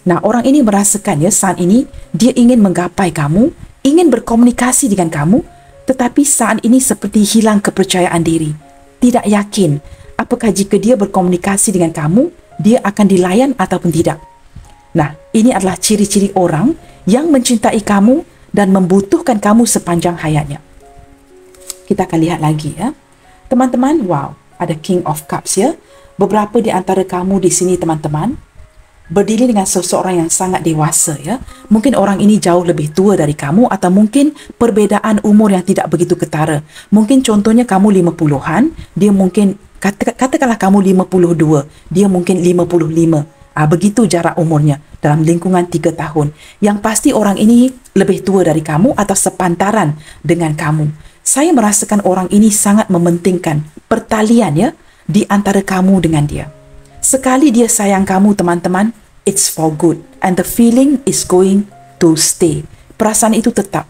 Nah, orang ini merasakan saat ini dia ingin menggapai kamu, ingin berkomunikasi dengan kamu, tetapi saat ini seperti hilang kepercayaan diri. Tidak yakin apakah jika dia berkomunikasi dengan kamu, dia akan dilayan ataupun tidak. Nah, ini adalah ciri-ciri orang yang mencintai kamu dan membutuhkan kamu sepanjang hayatnya. Kita akan lihat lagi Teman-teman, wow, ada King of Cups Beberapa di antara kamu di sini teman-teman berdiri dengan seseorang yang sangat dewasa Mungkin orang ini jauh lebih tua dari kamu atau mungkin perbezaan umur yang tidak begitu ketara. Mungkin contohnya kamu 50-an, dia mungkin Katakanlah kamu 52, dia mungkin 55. Begitu jarak umurnya dalam lingkungan 3 tahun. Yang pasti orang ini lebih tua dari kamu atau sepantaran dengan kamu. Saya merasakan orang ini sangat mementingkan pertalian ya di antara kamu dengan dia. Sekali dia sayang kamu teman-teman, it's for good and the feeling is going to stay. Perasaan itu tetap.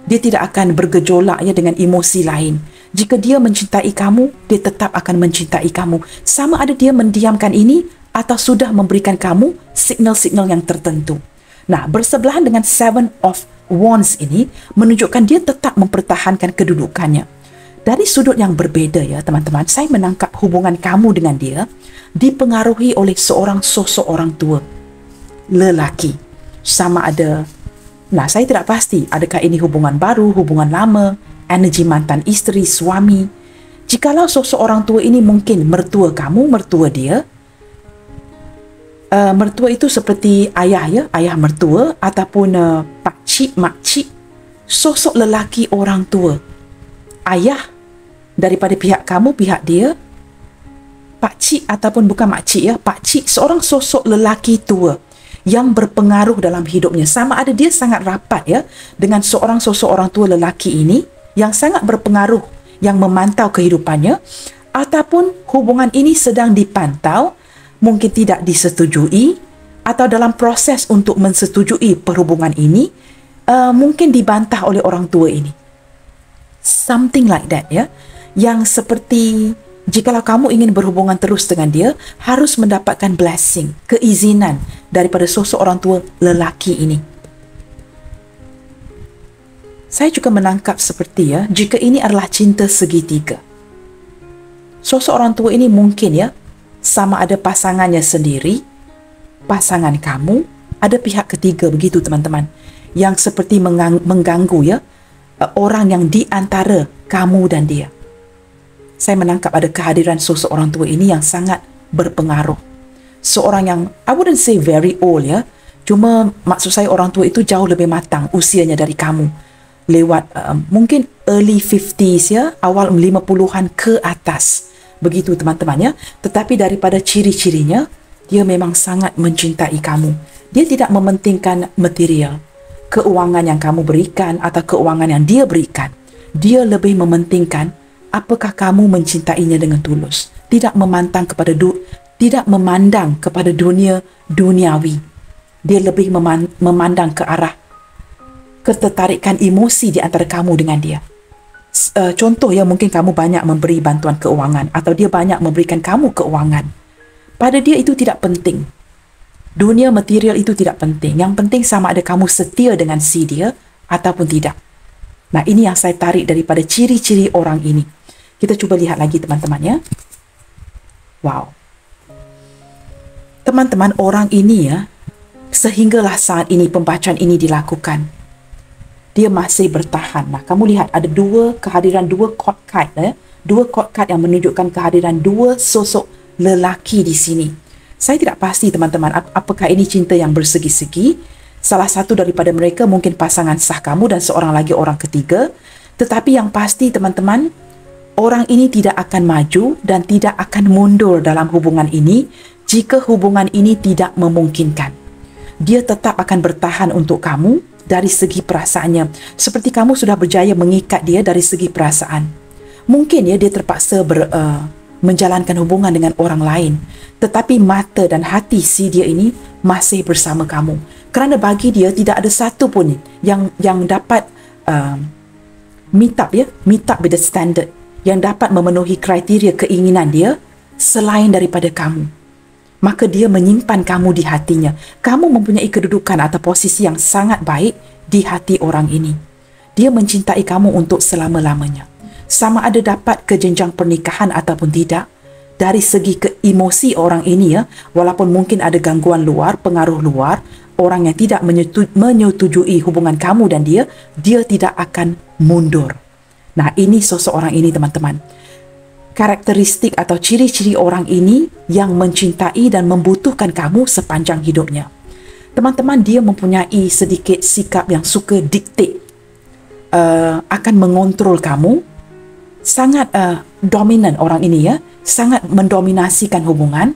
Dia tidak akan bergejolak ya dengan emosi lain. Jika dia mencintai kamu, dia tetap akan mencintai kamu. Sama ada dia mendiamkan ini atau sudah memberikan kamu signal-signal yang tertentu. Nah, bersebelahan dengan Seven of Wands ini menunjukkan dia tetap mempertahankan kedudukannya. Dari sudut yang berbeda ya teman-teman, saya menangkap hubungan kamu dengan dia dipengaruhi oleh seorang sosok orang tua, lelaki. Sama ada, saya tidak pasti adakah ini hubungan baru, hubungan lama, energi mantan isteri, suami. Jikalau sosok orang tua ini mungkin mertua kamu, mertua dia, mertua itu seperti ayah ya, ayah mertua ataupun pakcik, makcik, sosok lelaki orang tua, ayah daripada pihak kamu, pihak dia, pakcik ataupun bukan makcik ya, pakcik, seorang sosok lelaki tua yang berpengaruh dalam hidupnya. Sama ada dia sangat rapat ya dengan seorang sosok orang tua lelaki ini yang sangat berpengaruh, yang memantau kehidupannya, ataupun hubungan ini sedang dipantau, mungkin tidak disetujui, atau dalam proses untuk mensetujui perhubungan ini, mungkin dibantah oleh orang tua ini. Something like that ya, yang seperti jikalau kamu ingin berhubungan terus dengan dia, harus mendapatkan blessing, keizinan daripada sosok orang tua lelaki ini. Saya juga menangkap seperti ya, jika ini adalah cinta segitiga. Sosok orang tua ini mungkin ya, sama ada pasangannya sendiri, pasangan kamu, ada pihak ketiga begitu teman-teman, yang seperti mengganggu ya, orang yang di antara kamu dan dia. Saya menangkap ada kehadiran sosok orang tua ini yang sangat berpengaruh. Seorang yang, I wouldn't say very old ya, cuma maksud saya orang tua itu jauh lebih matang usianya dari kamu. Lewat mungkin early 50s ya, awal 50-an ke atas. Begitu teman-teman ya. Tetapi daripada ciri-cirinya, dia memang sangat mencintai kamu. Dia tidak mementingkan material, keuangan yang kamu berikan atau keuangan yang dia berikan. Dia lebih mementingkan apakah kamu mencintainya dengan tulus. Tidak memandang kepada dunia duniawi. Dia lebih memandang ke arah ketertarikan emosi di antara kamu dengan dia. Contoh ya, mungkin kamu banyak memberi bantuan keuangan atau dia banyak memberikan kamu keuangan. Pada dia itu tidak penting. Dunia material itu tidak penting. Yang penting sama ada kamu setia dengan si dia ataupun tidak. Nah, ini yang saya tarik daripada ciri-ciri orang ini. Kita cuba lihat lagi teman-teman ya. Wow. Teman-teman, orang ini ya, sehinggalah saat ini pembacaan ini dilakukan, dia masih bertahan. Nah, kamu lihat ada kehadiran dua court card ya. Dua court card yang menunjukkan kehadiran dua sosok lelaki di sini. Saya tidak pasti teman-teman apakah ini cinta yang bersegi-segi. Salah satu daripada mereka mungkin pasangan sah kamu dan seorang lagi orang ketiga. Tetapi yang pasti teman-teman, orang ini tidak akan maju dan tidak akan mundur dalam hubungan ini jika hubungan ini tidak memungkinkan. Dia tetap akan bertahan untuk kamu dari segi perasaannya. Seperti kamu sudah berjaya mengikat dia dari segi perasaan. Mungkin ya dia terpaksa menjalankan hubungan dengan orang lain. Tetapi mata dan hati si dia ini masih bersama kamu. Kerana bagi dia tidak ada satu pun yang dapat meet up with the standard, yang dapat memenuhi kriteria keinginan dia selain daripada kamu. Maka dia menyimpan kamu di hatinya. Kamu mempunyai kedudukan atau posisi yang sangat baik di hati orang ini. Dia mencintai kamu untuk selama-lamanya. Sama ada dapat ke jenjang pernikahan ataupun tidak, dari segi emosi orang ini ya, walaupun mungkin ada gangguan luar, pengaruh luar, orang yang tidak menyetujui hubungan kamu dan dia tidak akan mundur. Nah, ini sosok orang ini teman-teman. Karakteristik atau ciri-ciri orang ini yang mencintai dan membutuhkan kamu sepanjang hidupnya. Teman-teman, dia mempunyai sedikit sikap yang suka dictate, akan mengontrol kamu sangat dominan orang ini, ya, sangat mendominasikan hubungan,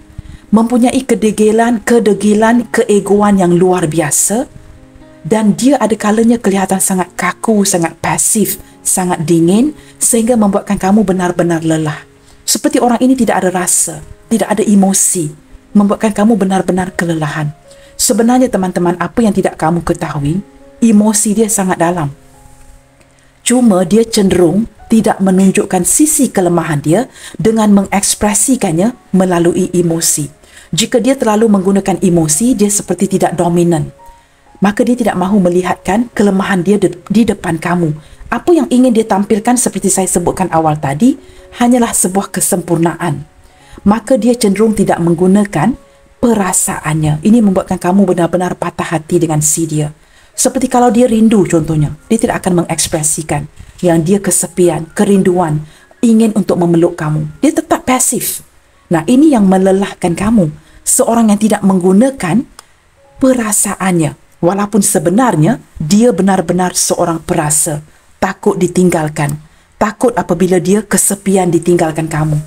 mempunyai kedegilan, keegoan yang luar biasa, dan dia ada kalanya kelihatan sangat kaku, sangat pasif, sangat dingin, sehingga membuatkan kamu benar-benar lelah. Seperti orang ini tidak ada rasa, tidak ada emosi, membuatkan kamu benar-benar kelelahan. Sebenarnya teman-teman, apa yang tidak kamu ketahui, emosi dia sangat dalam. Cuma dia cenderung tidak menunjukkan sisi kelemahan dia dengan mengekspresikannya melalui emosi. Jika dia terlalu menggunakan emosi, dia seperti tidak dominan. Maka dia tidak mahu melihatkan kelemahan dia di depan kamu. Apa yang ingin dia tampilkan seperti saya sebutkan awal tadi, hanyalah sebuah kesempurnaan. Maka dia cenderung tidak menggunakan perasaannya. Ini membuatkan kamu benar-benar patah hati dengan si dia. Seperti kalau dia rindu contohnya, dia tidak akan mengekspresikan yang dia kesepian, kerinduan, ingin untuk memeluk kamu. Dia tetap pasif. Nah, ini yang melelahkan kamu. Seorang yang tidak menggunakan perasaannya. Walaupun sebenarnya dia benar-benar seorang perasa. Takut ditinggalkan. Takut apabila dia kesepian ditinggalkan kamu.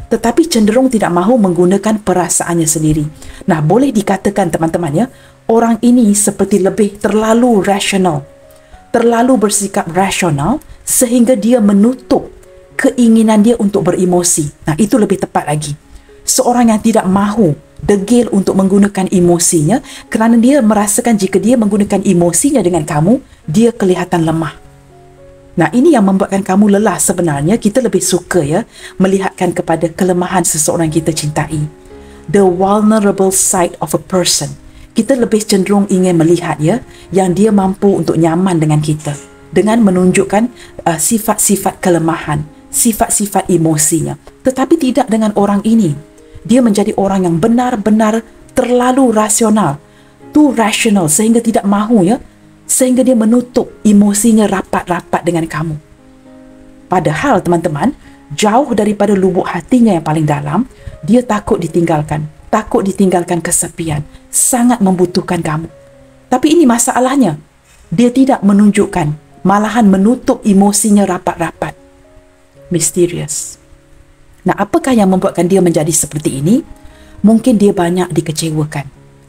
Tetapi cenderung tidak mahu menggunakan perasaannya sendiri. Nah, boleh dikatakan teman-teman, ya, orang ini seperti lebih terlalu rasional. Terlalu bersikap rasional sehingga dia menutup keinginan dia untuk beremosi. Nah, itu lebih tepat lagi. Seorang yang tidak mahu degil untuk menggunakan emosinya kerana dia merasakan jika dia menggunakan emosinya dengan kamu, dia kelihatan lemah. Nah, ini yang membuatkan kamu lelah. Sebenarnya kita lebih suka, ya, melihatkan kepada kelemahan seseorang yang kita cintai. The vulnerable side of a person. Kita lebih cenderung ingin melihat, ya, yang dia mampu untuk nyaman dengan kita dengan menunjukkan sifat-sifat kelemahan, sifat-sifat emosinya. Tetapi tidak dengan orang ini. Dia menjadi orang yang benar-benar terlalu rasional. Too rational sehingga tidak mahu, ya, sehingga dia menutup emosinya rapat-rapat dengan kamu. Padahal teman-teman, jauh daripada lubuk hatinya yang paling dalam, dia takut ditinggalkan kesepian, sangat membutuhkan kamu. Tapi ini masalahnya, dia tidak menunjukkan, malahan menutup emosinya rapat-rapat. Mysterious. Nah, apakah yang membuatkan dia menjadi seperti ini? Mungkin dia banyak dikecewakan,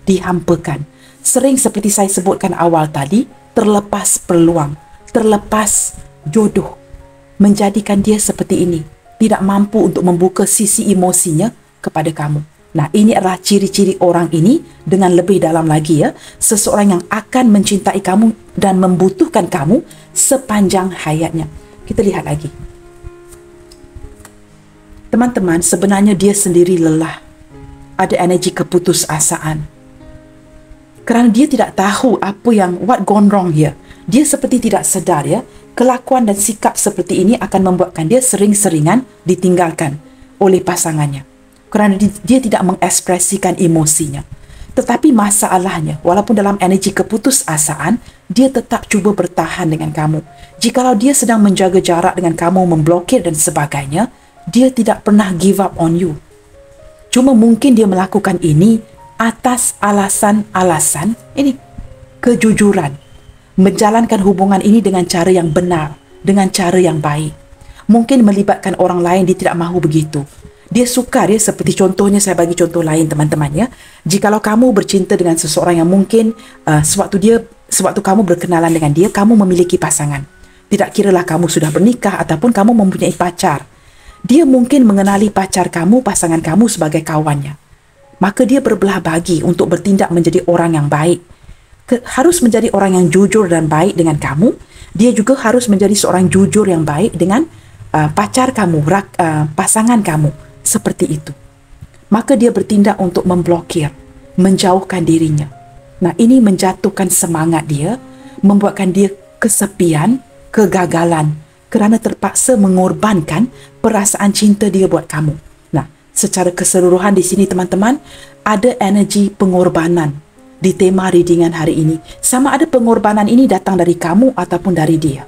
dihampakan. Sering seperti saya sebutkan awal tadi, terlepas peluang, terlepas jodoh, menjadikan dia seperti ini, tidak mampu untuk membuka sisi emosinya kepada kamu. Nah, ini adalah ciri-ciri orang ini dengan lebih dalam lagi, ya, seseorang yang akan mencintai kamu dan membutuhkan kamu sepanjang hayatnya. Kita lihat lagi. Teman-teman, sebenarnya dia sendiri lelah. Ada energi keputusasaan. Kerana dia tidak tahu what gone wrong here. Dia seperti tidak sedar, ya, kelakuan dan sikap seperti ini akan membuatkan dia sering-seringan ditinggalkan oleh pasangannya. Kerana dia tidak mengekspresikan emosinya. Tetapi masalahnya, walaupun dalam energi keputusasaan, dia tetap cuba bertahan dengan kamu. Jikalau dia sedang menjaga jarak dengan kamu, memblokir dan sebagainya, dia tidak pernah give up on you. Cuma mungkin dia melakukan ini atas alasan-alasan ini, kejujuran, menjalankan hubungan ini dengan cara yang benar, dengan cara yang baik. Mungkin melibatkan orang lain, dia tidak mahu begitu. Dia sukar, ya, seperti contohnya, saya bagi contoh lain teman-teman, ya. Jikalau kamu bercinta dengan seseorang yang mungkin sewaktu kamu berkenalan dengan dia, kamu memiliki pasangan. Tidak kiralah kamu sudah bernikah ataupun kamu mempunyai pacar. Dia mungkin mengenali pacar kamu, pasangan kamu sebagai kawannya. Maka dia berbelah bagi untuk bertindak menjadi orang yang baik. Harus menjadi orang yang jujur dan baik dengan kamu. Dia juga harus menjadi seorang jujur yang baik dengan pacar kamu, pasangan kamu. Seperti itu. Maka dia bertindak untuk memblokir, menjauhkan dirinya. Nah, ini menjatuhkan semangat dia, membuatkan dia kesepian, kegagalan, kerana terpaksa mengorbankan perasaan cinta dia buat kamu. Nah, secara keseluruhan di sini teman-teman, ada energi pengorbanan di tema readingan hari ini. Sama ada pengorbanan ini datang dari kamu ataupun dari dia.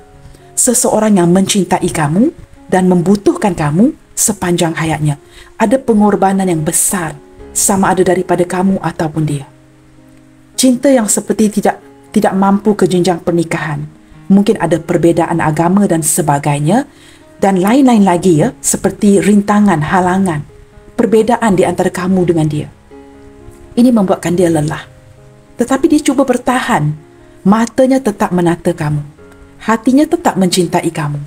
Seseorang yang mencintai kamu dan membutuhkan kamu sepanjang hayatnya. Ada pengorbanan yang besar, sama ada daripada kamu ataupun dia. Cinta yang seperti tidak mampu ke jenjang pernikahan. Mungkin ada perbezaan agama dan sebagainya. dan lain-lain lagi ya, seperti rintangan, halangan, perbezaan di antara kamu dengan dia. Ini membuatkan dia lelah. Tetapi dia cuba bertahan. Matanya tetap menata kamu. Hatinya tetap mencintai kamu.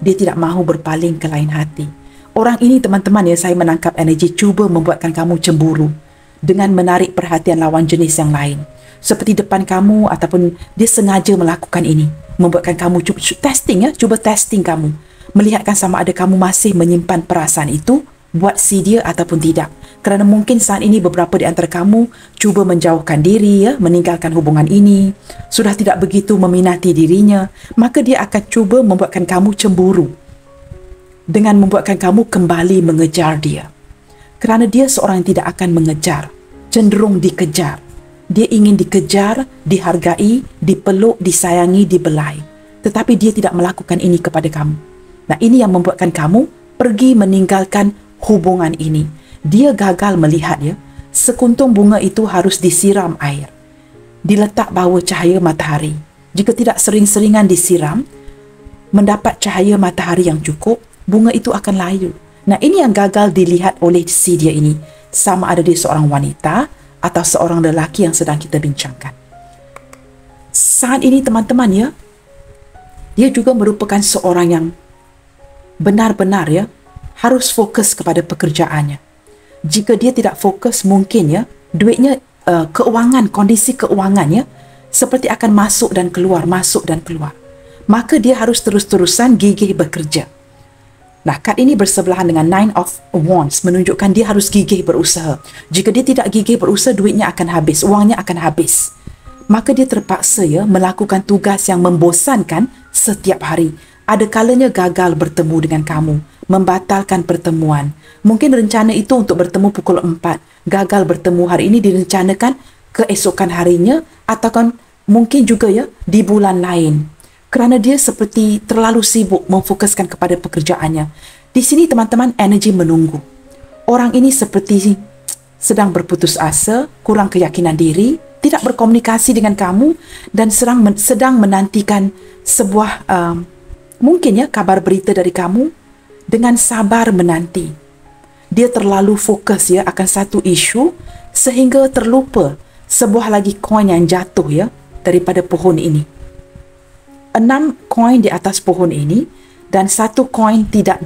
Dia tidak mahu berpaling ke lain hati. Orang ini teman-teman ya, saya menangkap energi cuba membuatkan kamu cemburu dengan menarik perhatian lawan jenis yang lain. Seperti depan kamu ataupun dia sengaja melakukan ini. Membuatkan kamu cuba testing ya, cuba testing kamu. Melihatkan sama ada kamu masih menyimpan perasaan itu buat si dia ataupun tidak. Kerana mungkin saat ini beberapa di antara kamu cuba menjauhkan diri ya, meninggalkan hubungan ini, sudah tidak begitu meminati dirinya, maka dia akan cuba membuatkan kamu cemburu dengan membuatkan kamu kembali mengejar dia. Kerana dia seorang yang tidak akan mengejar, cenderung dikejar. Dia ingin dikejar, dihargai, dipeluk, disayangi, dibelai. Tetapi dia tidak melakukan ini kepada kamu. Nah, ini yang membuatkan kamu pergi meninggalkan hubungan ini. Dia gagal melihat ya, sekuntum bunga itu harus disiram air, diletak bawah cahaya matahari. Jika tidak sering-seringan disiram, mendapat cahaya matahari yang cukup, bunga itu akan layu. Nah, ini yang gagal dilihat oleh si dia ini, sama ada dia seorang wanita atau seorang lelaki yang sedang kita bincangkan. Saat ini teman-teman ya, dia juga merupakan seorang yang benar-benar ya, harus fokus kepada pekerjaannya. Jika dia tidak fokus, mungkin ya, duitnya, keuangan, kondisi keuangannya seperti akan masuk dan keluar, masuk dan keluar. Maka dia harus terus-terusan gigih bekerja. Nah, kad ini bersebelahan dengan Nine of Wands, menunjukkan dia harus gigih berusaha. Jika dia tidak gigih berusaha, duitnya akan habis, uangnya akan habis. Maka dia terpaksa ya, melakukan tugas yang membosankan setiap hari. Ada kalanya gagal bertemu dengan kamu, membatalkan pertemuan. Mungkin rencana itu untuk bertemu pukul 4. Gagal bertemu hari ini, direncanakan keesokan harinya atau mungkin juga ya di bulan lain. Kerana dia seperti terlalu sibuk memfokuskan kepada pekerjaannya. Di sini teman-teman, energi menunggu. Orang ini seperti sedang berputus asa, kurang keyakinan diri, tidak berkomunikasi dengan kamu dan sedang menantikan sebuah mungkin ya kabar berita dari kamu dengan sabar menanti. Dia terlalu fokus ya akan satu isu sehingga terlupa sebuah lagi koin yang jatuh ya daripada pohon ini. 6 koin di atas pohon ini dan 1 koin tidak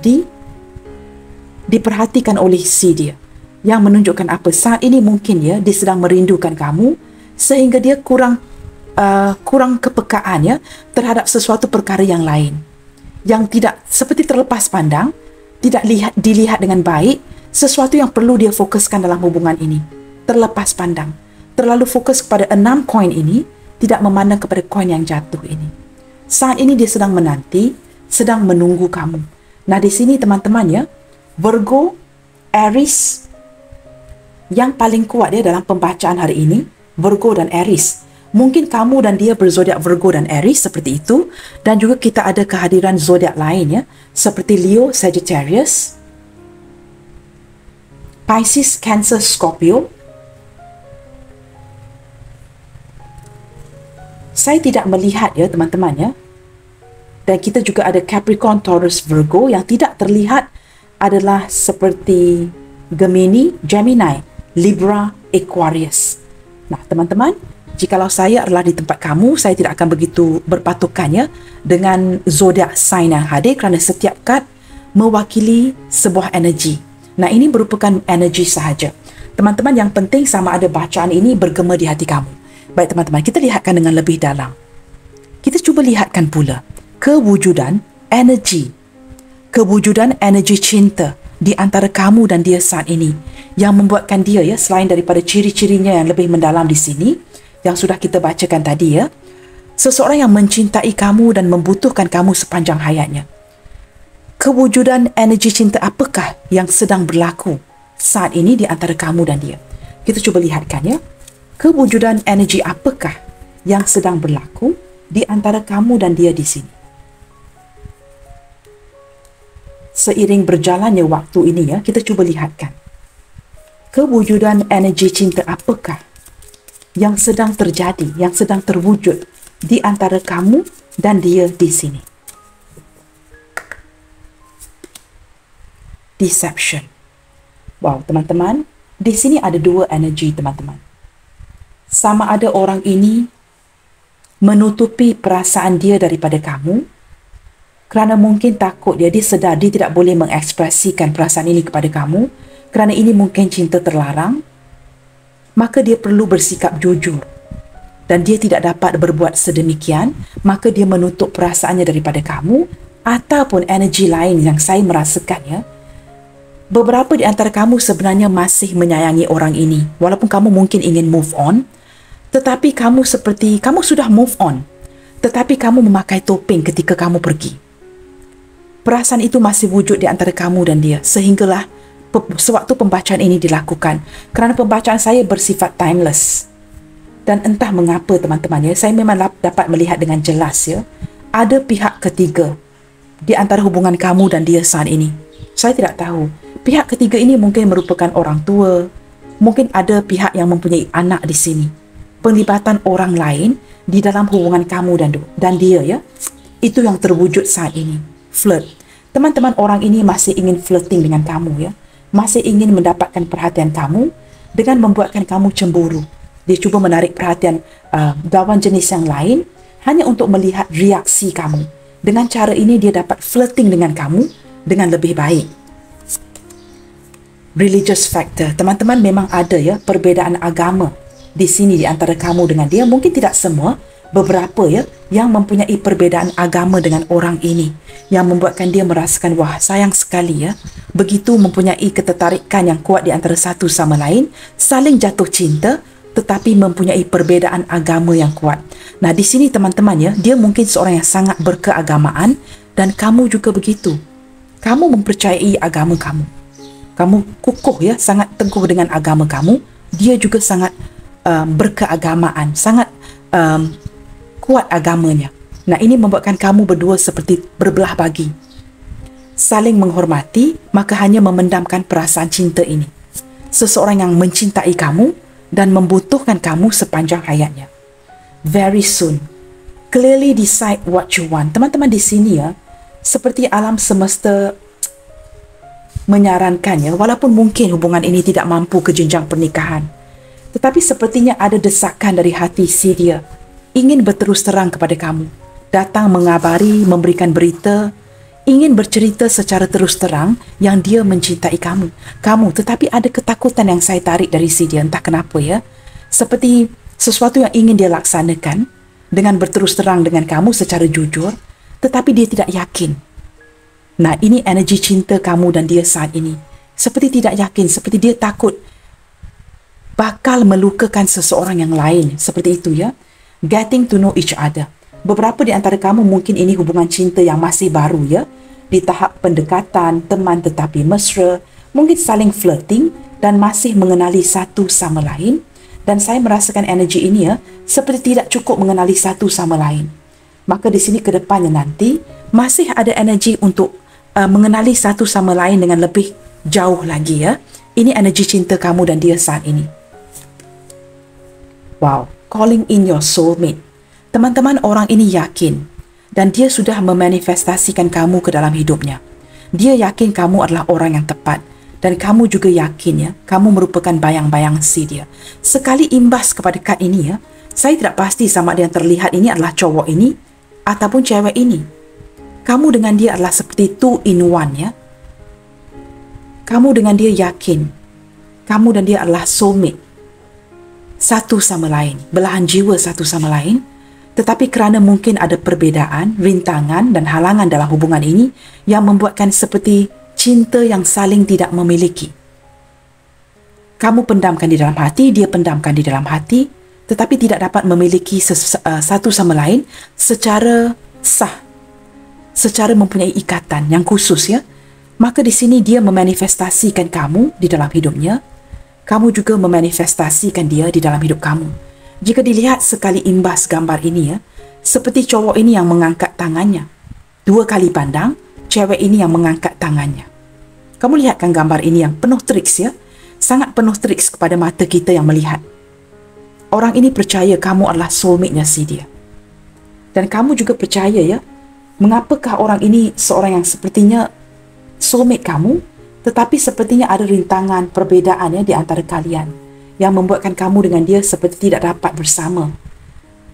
diperhatikan oleh si dia. Yang menunjukkan apa? Saat ini mungkin ya dia sedang merindukan kamu sehingga dia kurang kepekaan ya terhadap sesuatu perkara yang lain. Yang tidak seperti terlepas pandang, tidak dilihat dengan baik, sesuatu yang perlu dia fokuskan dalam hubungan ini. Terlepas pandang. Terlalu fokus kepada 6 koin ini, tidak memandang kepada koin yang jatuh ini. Saat ini dia sedang menanti, sedang menunggu kamu. Nah, di sini teman-teman ya, Virgo, Aries, yang paling kuat dia dalam pembacaan hari ini, Virgo dan Aries. Mungkin kamu dan dia berzodiak Virgo dan Aries seperti itu. Dan juga kita ada kehadiran zodiak lain ya, seperti Leo, Sagittarius, Pisces, Cancer, Scorpio. Saya tidak melihat ya teman-teman ya. Dan kita juga ada Capricorn, Taurus, Virgo. Yang tidak terlihat adalah seperti Gemini, Gemini, Libra, Aquarius. Nah teman-teman, jikalau saya adalah di tempat kamu, saya tidak akan begitu berpatokan ya dengan zodiak sign yang hadir kerana setiap kad mewakili sebuah energi. Nah, ini merupakan energi sahaja. Teman-teman, yang penting sama ada bacaan ini bergema di hati kamu. Baik teman-teman, kita lihatkan dengan lebih dalam. Kita cuba lihatkan pula kewujudan energi cinta di antara kamu dan dia saat ini yang membuatkan dia ya, selain daripada ciri-cirinya yang lebih mendalam di sini yang sudah kita bacakan tadi ya, seseorang yang mencintai kamu dan membutuhkan kamu sepanjang hayatnya. Kewujudan energi cinta apakah yang sedang berlaku saat ini di antara kamu dan dia? Kita cuba lihatkan ya. Kewujudan energi apakah yang sedang berlaku di antara kamu dan dia di sini? Seiring berjalannya waktu ini ya, kita cuba lihatkan. Kewujudan energi cinta apakah yang sedang terjadi, yang sedang terwujud di antara kamu dan dia di sini? deception. Wow, teman-teman, di sini ada dua energi, teman-teman. Sama ada orang ini menutupi perasaan dia daripada kamu kerana mungkin takut dia sedar dia tidak boleh mengekspresikan perasaan ini kepada kamu kerana ini mungkin cinta terlarang, maka dia perlu bersikap jujur dan dia tidak dapat berbuat sedemikian, maka dia menutup perasaannya daripada kamu. Ataupun energi lain yang saya merasakan, ya, beberapa di antara kamu sebenarnya masih menyayangi orang ini walaupun kamu mungkin ingin move on, tetapi kamu sudah move on, tetapi kamu memakai topeng ketika kamu pergi. Perasaan itu masih wujud di antara kamu dan dia, sehinggalah sewaktu pembacaan ini dilakukan, kerana pembacaan saya bersifat timeless. Dan entah mengapa, teman-teman, ya, saya memang dapat melihat dengan jelas, ya, ada pihak ketiga di antara hubungan kamu dan dia saat ini. Saya tidak tahu. Pihak ketiga ini mungkin merupakan orang tua, mungkin ada pihak yang mempunyai anak di sini. Penglibatan orang lain di dalam hubungan kamu dan dia, ya, itu yang terwujud saat ini. Flirt. Teman-teman, orang ini masih ingin flirting dengan kamu, ya. Masih ingin mendapatkan perhatian kamu dengan membuatkan kamu cemburu. Dia cuba menarik perhatian lawan jenis yang lain hanya untuk melihat reaksi kamu. Dengan cara ini dia dapat flirting dengan kamu dengan lebih baik. Religious factor. Teman-teman, memang ada, ya, perbezaan agama di sini di antara kamu dengan dia. Mungkin tidak semua, beberapa, ya, yang mempunyai perbezaan agama dengan orang ini, yang membuatkan dia merasakan, wah, sayang sekali, ya, begitu mempunyai ketertarikan yang kuat di antara satu sama lain, saling jatuh cinta, tetapi mempunyai perbezaan agama yang kuat. Nah, di sini, teman-teman, ya, dia mungkin seorang yang sangat berkeagamaan dan kamu juga begitu. Kamu mempercayai agama kamu. Kamu kukuh, ya, sangat teguh dengan agama kamu. Dia juga sangat berkeagamaan, sangat kuat agamanya. Nah, ini membuatkan kamu berdua seperti berbelah bagi. Saling menghormati, maka hanya memendamkan perasaan cinta ini. Seseorang yang mencintai kamu dan membutuhkan kamu sepanjang hayatnya. Very soon. Clearly decide what you want. Teman-teman, di sini, ya, seperti alam semesta menyarankan, ya, walaupun mungkin hubungan ini tidak mampu ke jenjang pernikahan, tetapi sepertinya ada desakan dari hati si dia ingin berterus terang kepada kamu, datang mengabari, memberikan berita, ingin bercerita secara terus terang yang dia mencintai kamu. Tetapi ada ketakutan yang saya tarik dari si dia, entah kenapa, ya. Seperti sesuatu yang ingin dia laksanakan dengan berterus terang dengan kamu secara jujur, tetapi dia tidak yakin. Nah, ini energi cinta kamu dan dia saat ini. Seperti tidak yakin, seperti dia takut bakal melukakan seseorang yang lain. Seperti itu, ya. Getting to know each other. Beberapa di antara kamu mungkin ini hubungan cinta yang masih baru, ya. Di tahap pendekatan, teman tetapi mesra, mungkin saling flirting dan masih mengenali satu sama lain. Dan saya merasakan energi ini, ya, seperti tidak cukup mengenali satu sama lain. Maka di sini ke depannya nanti masih ada energi untuk mengenali satu sama lain dengan lebih jauh lagi, ya. Ini energi cinta kamu dan dia saat ini. Wow, calling in your soulmate. Teman-teman, orang ini yakin dan dia sudah memanifestasikan kamu ke dalam hidupnya. Dia yakin kamu adalah orang yang tepat dan kamu juga yakin, ya, kamu merupakan bayang-bayang si dia. Sekali imbas kepada kad ini, ya, saya tidak pasti sama ada yang terlihat ini adalah cowok ini ataupun cewek ini. Kamu dengan dia adalah seperti two in one, ya. Kamu dengan dia yakin kamu dan dia adalah soulmate, satu sama lain, belahan jiwa satu sama lain. Tetapi kerana mungkin ada perbezaan, rintangan dan halangan dalam hubungan ini yang membuatkan seperti cinta yang saling tidak memiliki. Kamu pendamkan di dalam hati, dia pendamkan di dalam hati, tetapi tidak dapat memiliki satu sama lain secara sah, secara mempunyai ikatan yang khusus, ya. Maka di sini dia memanifestasikan kamu di dalam hidupnya, kamu juga memanifestasikan dia di dalam hidup kamu. Jika dilihat sekali imbas gambar ini, ya, seperti cowok ini yang mengangkat tangannya. Dua kali pandang, cewek ini yang mengangkat tangannya. Kamu lihatkan gambar ini yang penuh triks, ya. Sangat penuh triks kepada mata kita yang melihat. Orang ini percaya kamu adalah soulmate-nya si dia. Dan kamu juga percaya, ya, mengapakah orang ini seorang yang sepertinya soulmate kamu, Tetapi sepertinya ada rintangan perbezaan di antara kalian yang membuatkan kamu dengan dia seperti tidak dapat bersama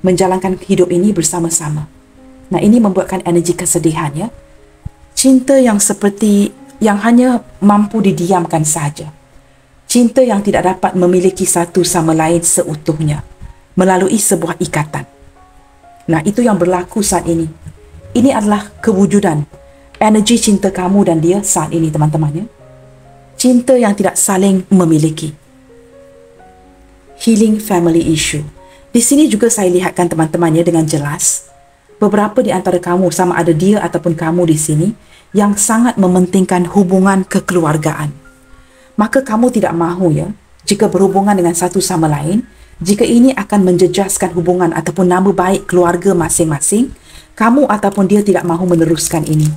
menjalankan hidup ini bersama-sama. Nah, ini membuatkan energi kesedihan Cinta yang seperti yang hanya mampu didiamkan saja. Cinta yang tidak dapat memiliki satu sama lain seutuhnya melalui sebuah ikatan. Nah, itu yang berlaku saat ini. Ini adalah kewujudan energi cinta kamu dan dia saat ini, teman-teman Cinta yang tidak saling memiliki. Healing family issue. Di sini juga saya lihatkan teman-teman dengan jelas. Beberapa di antara kamu, sama ada dia ataupun kamu di sini, yang sangat mementingkan hubungan kekeluargaan. Maka kamu tidak mahu jika berhubungan dengan satu sama lain, jika ini akan menjejaskan hubungan ataupun nama baik keluarga masing-masing, kamu ataupun dia tidak mahu meneruskan ini.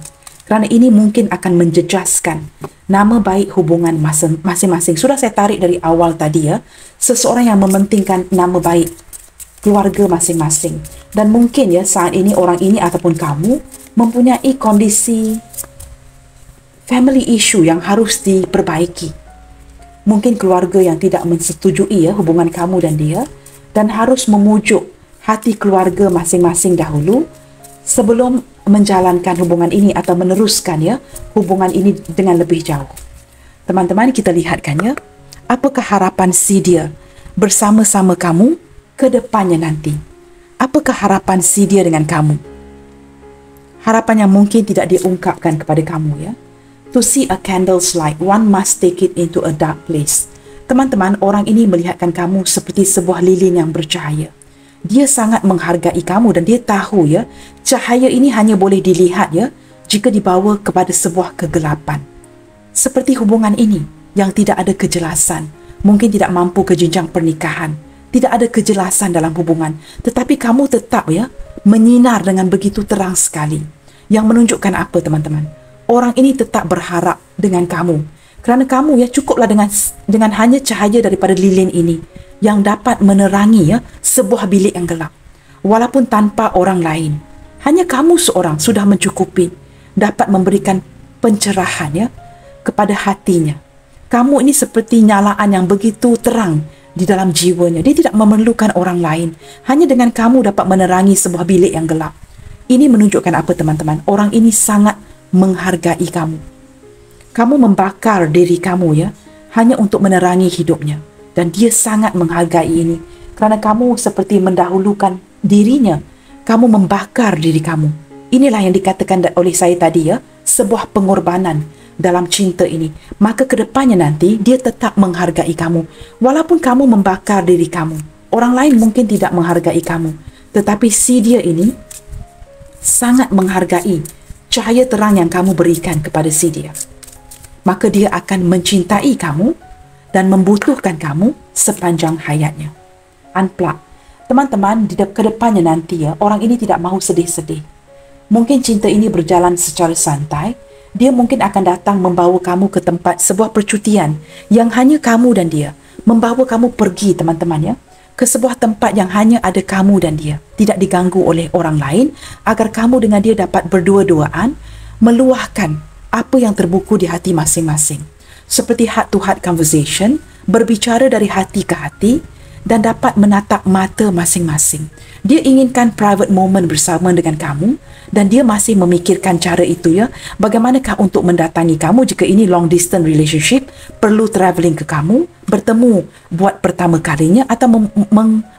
Kerana ini mungkin akan menjejaskan nama baik hubungan masing-masing. Sudah saya tarik dari awal tadi seseorang yang mementingkan nama baik keluarga masing-masing. Dan mungkin saat ini orang ini ataupun kamu mempunyai kondisi family issue yang harus diperbaiki. Mungkin keluarga yang tidak menyetujui hubungan kamu dan dia, dan harus memujuk hati keluarga masing-masing dahulu sebelum menjalankan hubungan ini atau meneruskan hubungan ini dengan lebih jauh. Teman-teman, kita lihatkan apakah harapan si dia bersama-sama kamu ke depannya nanti. Apakah harapan si dia dengan kamu? Harapan yang mungkin tidak diungkapkan kepada kamu To see a candle's light, one must take it into a dark place. Teman-teman, orang ini melihatkan kamu seperti sebuah lilin yang bercahaya. Dia sangat menghargai kamu dan dia tahu cahaya ini hanya boleh dilihat jika dibawa kepada sebuah kegelapan. Seperti hubungan ini yang tidak ada kejelasan, mungkin tidak mampu ke jenjang pernikahan, tidak ada kejelasan dalam hubungan, tetapi kamu tetap menyinar dengan begitu terang sekali. Yang menunjukkan apa, teman-teman? Orang ini tetap berharap dengan kamu. Kerana kamu cukuplah dengan hanya cahaya daripada lilin ini yang dapat menerangi sebuah bilik yang gelap. Walaupun tanpa orang lain, hanya kamu seorang sudah mencukupi, dapat memberikan pencerahan kepada hatinya. Kamu ini seperti nyalaan yang begitu terang di dalam jiwanya. Dia tidak memerlukan orang lain. Hanya dengan kamu dapat menerangi sebuah bilik yang gelap. Ini menunjukkan apa, teman-teman? Orang ini sangat menghargai kamu. Kamu membakar diri kamu hanya untuk menerangi hidupnya. Dan dia sangat menghargai ini. Kerana kamu seperti mendahulukan dirinya. Kamu membakar diri kamu. Inilah yang dikatakan oleh saya tadi sebuah pengorbanan dalam cinta ini. Maka kedepannya nanti dia tetap menghargai kamu. Walaupun kamu membakar diri kamu. Orang lain mungkin tidak menghargai kamu. Tetapi si dia ini sangat menghargai cahaya terang yang kamu berikan kepada si dia. Maka dia akan mencintai kamu dan membutuhkan kamu sepanjang hayatnya. Unplug. Teman-teman, di kedepannya nanti orang ini tidak mahu sedih-sedih. Mungkin cinta ini berjalan secara santai. Dia mungkin akan datang membawa kamu ke tempat sebuah percutian yang hanya kamu dan dia. Membawa kamu pergi, teman-teman ke sebuah tempat yang hanya ada kamu dan dia. Tidak diganggu oleh orang lain, agar kamu dengan dia dapat berdua-duaan meluahkan apa yang terbuku di hati masing-masing. Seperti heart to heart conversation, berbicara dari hati ke hati dan dapat menatap mata masing-masing. Dia inginkan private moment bersama dengan kamu dan dia masih memikirkan cara itu bagaimanakah untuk mendatangi kamu jika ini long distance relationship, perlu travelling ke kamu, bertemu buat pertama kalinya atau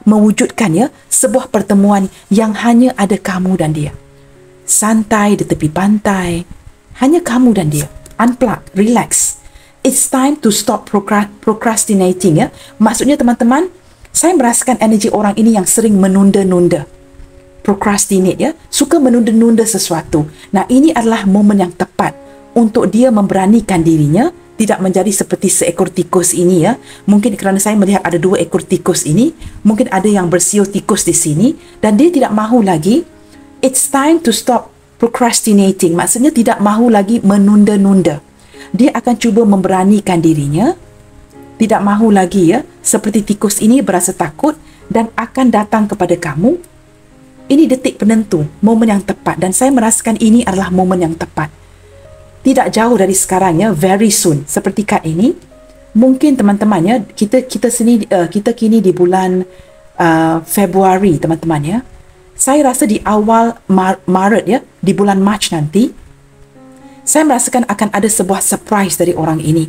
mewujudkan sebuah pertemuan yang hanya ada kamu dan dia. Santai di tepi pantai, hanya kamu dan dia. Unplug, relax. It's time to stop procrastinating Maksudnya, teman-teman, saya merasakan energi orang ini yang sering menunda-nunda. Procrastinate suka menunda-nunda sesuatu. Nah, ini adalah momen yang tepat untuk dia memberanikan dirinya, tidak menjadi seperti seekor tikus ini Mungkin kerana saya melihat ada 2 ekor tikus ini, mungkin ada yang bersiul tikus di sini dan dia tidak mahu lagi. It's time to stop procrastinating. Maksudnya tidak mahu lagi menunda-nunda. Dia akan cuba memberanikan dirinya, tidak mahu lagi seperti tikus ini berasa takut dan akan datang kepada kamu. Ini detik penentu, momen yang tepat, dan saya merasakan ini adalah momen yang tepat. tidak jauh dari sekarang ya, very soon. Seperti kad ini, mungkin teman-teman ya, kita kini di bulan Februari teman-teman ya. Saya rasa di awal Maret ya, di bulan Mac nanti, saya merasakan akan ada sebuah surprise dari orang ini.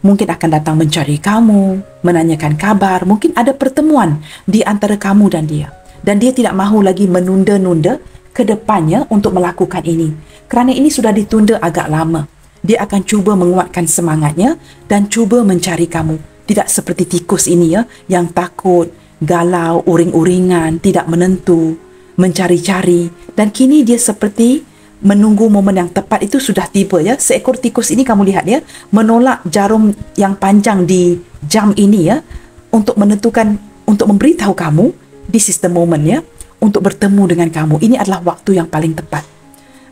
Mungkin akan datang mencari kamu, menanyakan kabar, mungkin ada pertemuan di antara kamu dan dia. Dan dia tidak mahu lagi menunda-nunda ke depannya untuk melakukan ini. Kerana ini sudah ditunda agak lama. Dia akan cuba menguatkan semangatnya dan cuba mencari kamu. Tidak seperti tikus ini ya, yang takut, galau, uring-uringan, tidak menentu, mencari-cari. Dan kini dia seperti menunggu momen yang tepat itu sudah tiba ya. Seekor tikus ini kamu lihat ya, menolak jarum yang panjang di jam ini ya, untuk menentukan, untuk memberitahu kamu, this is the moment ya, untuk bertemu dengan kamu. Ini adalah waktu yang paling tepat.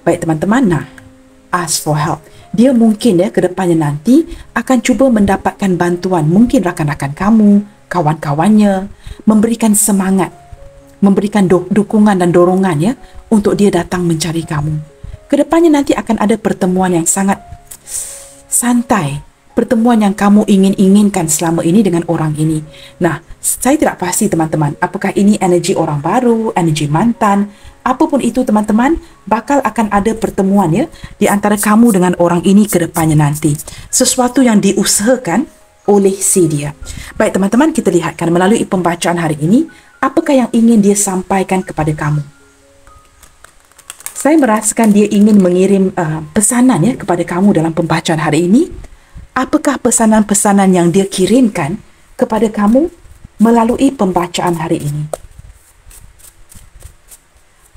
Baik teman-teman, nah, ask for help. Dia mungkin ya ke depannya nanti akan cuba mendapatkan bantuan, mungkin rakan-rakan kamu, kawan-kawannya, memberikan semangat, memberikan dukungan dan dorongan ya, untuk dia datang mencari kamu. Kedepannya nanti akan ada pertemuan yang sangat santai, pertemuan yang kamu inginkan selama ini dengan orang ini. Nah, saya tidak pasti teman-teman, apakah ini energi orang baru, energi mantan, apapun itu teman-teman, bakal akan ada pertemuan ya, di antara kamu dengan orang ini kedepannya nanti. Sesuatu yang diusahakan oleh si dia. Baik teman-teman, kita lihatkan melalui pembacaan hari ini, apakah yang ingin dia sampaikan kepada kamu. Saya merasakan dia ingin mengirim pesanan ya kepada kamu dalam pembacaan hari ini. Apakah pesanan-pesanan yang dia kirimkan kepada kamu melalui pembacaan hari ini?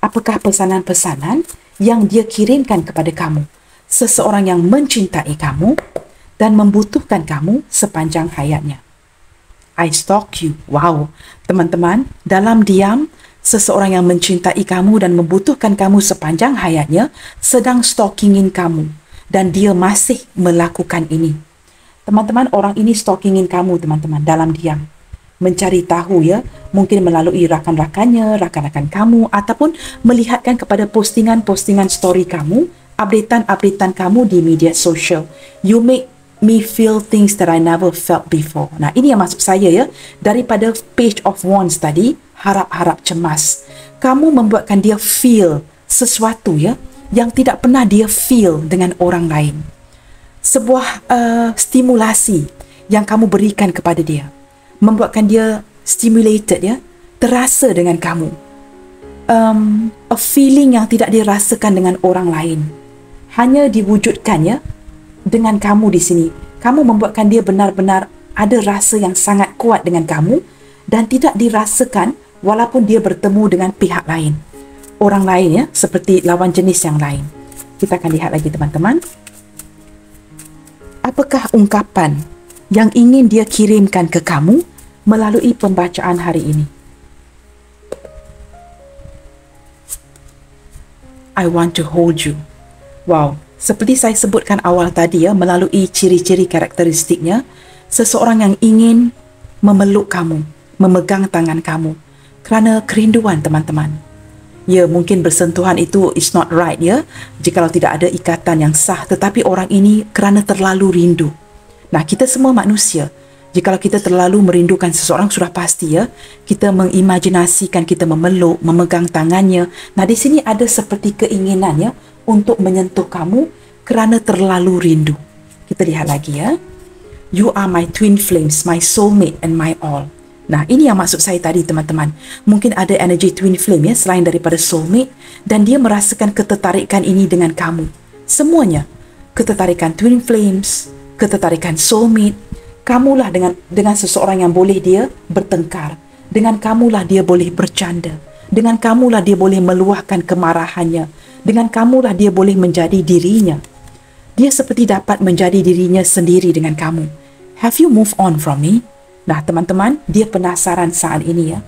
Apakah pesanan-pesanan yang dia kirimkan kepada kamu? Seseorang yang mencintai kamu dan membutuhkan kamu sepanjang hayatnya. I stalk you. Wow, teman-teman, dalam diam, seseorang yang mencintai kamu dan membutuhkan kamu sepanjang hayatnya sedang stalkingin kamu, dan dia masih melakukan ini. Teman-teman, orang ini stalkingin kamu teman-teman dalam diam, mencari tahu ya, mungkin melalui rakan-rakannya, rakan-rakan kamu, ataupun melihatkan kepada postingan-postingan story kamu, updatean-updatean kamu di media sosial. You make me feel things that I never felt before. Nah, ini yang maksud saya ya, daripada Page of Wands tadi, harap-harap cemas. Kamu membuatkan dia feel sesuatu ya, yang tidak pernah dia feel dengan orang lain. Sebuah stimulasi yang kamu berikan kepada dia, membuatkan dia stimulated ya, terasa dengan kamu. A feeling yang tidak dirasakan dengan orang lain, hanya diwujudkan ya dengan kamu di sini. Kamu membuatkan dia benar-benar ada rasa yang sangat kuat dengan kamu dan tidak dirasakan walaupun dia bertemu dengan pihak lain, orang lain ya, seperti lawan jenis yang lain. Kita akan lihat lagi teman-teman. Apakah ungkapan yang ingin dia kirimkan ke kamu melalui pembacaan hari ini? I want to hold you. Wow, seperti saya sebutkan awal tadi ya, melalui ciri-ciri karakteristiknya, seseorang yang ingin memeluk kamu, memegang tangan kamu, kerana kerinduan teman-teman. Ya, mungkin bersentuhan itu is not right ya, jikalau tidak ada ikatan yang sah, tetapi orang ini kerana terlalu rindu. Nah, kita semua manusia, jikalau kita terlalu merindukan seseorang, sudah pasti ya, kita mengimajinasikan kita memeluk, memegang tangannya. Nah, di sini ada seperti keinginan ya, untuk menyentuh kamu kerana terlalu rindu. Kita lihat lagi ya. You are my twin flames, my soulmate and my all. Nah, ini yang maksud saya tadi teman-teman. Mungkin ada energi twin flame ya, selain daripada soulmate, dan dia merasakan ketertarikan ini dengan kamu. Semuanya, ketertarikan twin flames, ketertarikan soulmate. Kamulah dengan seseorang yang boleh dia bertengkar. Dengan kamulah dia boleh bercanda. Dengan kamulah dia boleh meluahkan kemarahannya. Dengan kamulah dia boleh menjadi dirinya. Dia seperti dapat menjadi dirinya sendiri dengan kamu. Have you moved on from me? Nah, teman-teman, dia penasaran saat ini ya.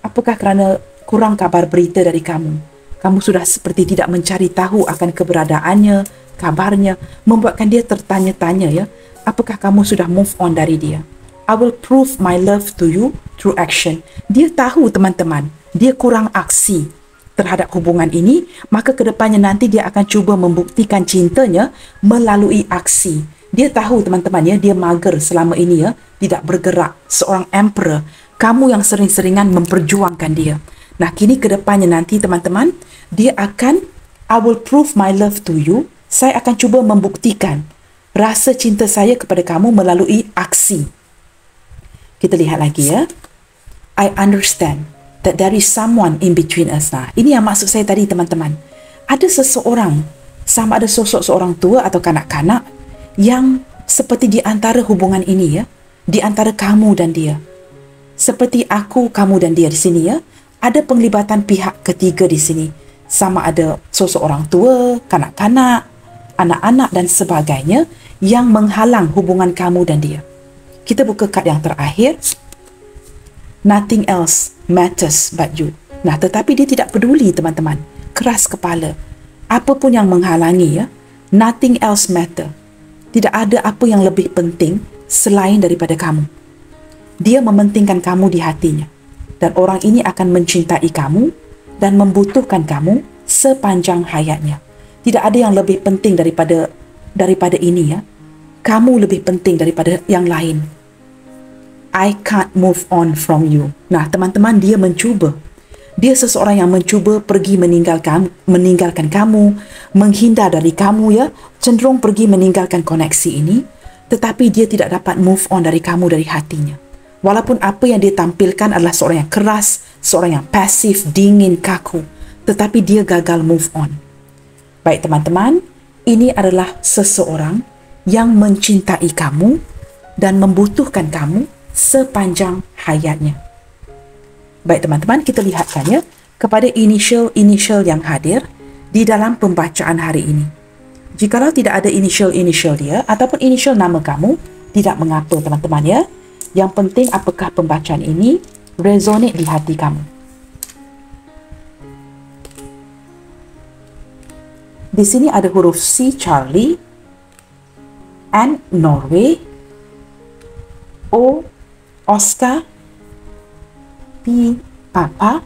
Apakah kerana kurang kabar berita dari kamu? Kamu sudah seperti tidak mencari tahu akan keberadaannya, kabarnya, membuatkan dia tertanya-tanya ya. Apakah kamu sudah move on dari dia? I will prove my love to you through action. Dia tahu teman-teman, dia kurang aksi. terhadap hubungan ini, maka kedepannya nanti dia akan cuba membuktikan cintanya melalui aksi. Dia tahu teman-teman ya, dia mager selama ini ya, tidak bergerak, seorang emperor. Kamu yang sering-seringan memperjuangkan dia. Nah, kini kedepannya nanti teman-teman, dia akan, I will prove my love to you. Saya akan cuba membuktikan rasa cinta saya kepada kamu melalui aksi. Kita lihat lagi ya. I understand that there is someone in between us. Nah, ini yang maksud saya tadi teman-teman. Ada seseorang, sama ada sosok seorang tua atau kanak-kanak yang seperti di antara hubungan ini ya, di antara kamu dan dia. Seperti aku, kamu dan dia di sini ya, ada penglibatan pihak ketiga di sini. Sama ada sosok orang tua, kanak-kanak, anak-anak dan sebagainya yang menghalang hubungan kamu dan dia. Kita buka kad yang terakhir. Nothing else matters but you. Nah, tetapi dia tidak peduli teman-teman. Keras kepala. Apapun yang menghalangi ya, nothing else matter. Tidak ada apa yang lebih penting selain daripada kamu. Dia mementingkan kamu di hatinya. Dan orang ini akan mencintai kamu dan membutuhkan kamu sepanjang hayatnya. Tidak ada yang lebih penting daripada ini ya. Kamu lebih penting daripada yang lain. I can't move on from you. Nah, teman-teman, dia mencuba. Dia seseorang yang mencuba pergi meninggalkan kamu, menghindar dari kamu ya, cenderung pergi meninggalkan koneksi ini, tetapi dia tidak dapat move on dari kamu, dari hatinya. Walaupun apa yang dia tampilkan adalah seorang yang keras, seorang yang pasif, dingin, kaku, tetapi dia gagal move on. Baik teman-teman, ini adalah seseorang yang mencintai kamu dan membutuhkan kamu sepanjang hayatnya. Baik teman-teman, kita lihatkan ya kepada inisial-inisial yang hadir di dalam pembacaan hari ini. Jikalau tidak ada inisial-inisial dia ataupun inisial nama kamu, tidak mengapa teman-teman ya. Yang penting apakah pembacaan ini resonate di hati kamu. Di sini ada huruf C Charlie, N Norway, O Oscar, P Papa,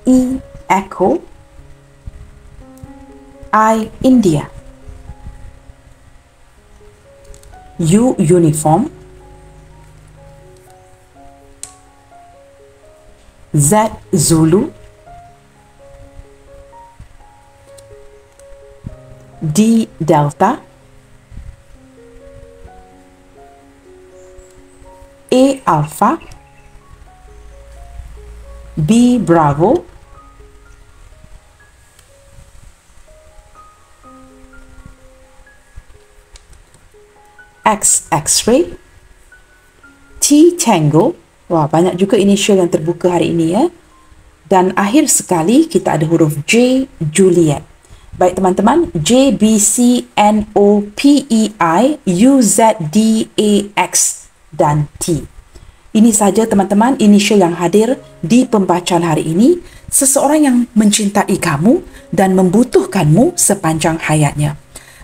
E Echo, I India, U Uniform, Z Zulu, D Delta, A Alpha, B Bravo, X X-ray, T Tango. Wah, banyak juga inisial yang terbuka hari ini ya. Dan akhir sekali kita ada huruf J Juliet. Baik teman-teman, J B C N O P E I U Z D A X dan T. Ini saja teman-teman inisial yang hadir di pembacaan hari ini. Seseorang yang mencintai kamu dan membutuhkanmu sepanjang hayatnya.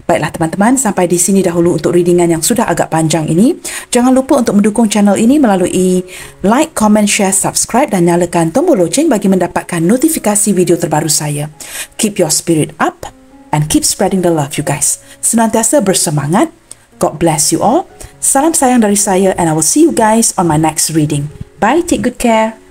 Baiklah teman-teman, sampai di sini dahulu untuk readingan yang sudah agak panjang ini. Jangan lupa untuk mendukung channel ini melalui like, comment, share, subscribe dan nyalakan tombol loceng bagi mendapatkan notifikasi video terbaru saya. Keep your spirit up and keep spreading the love you guys. Senantiasa bersemangat. God bless you all. Salam sayang dari saya and I will see you guys on my next reading. Bye, take good care.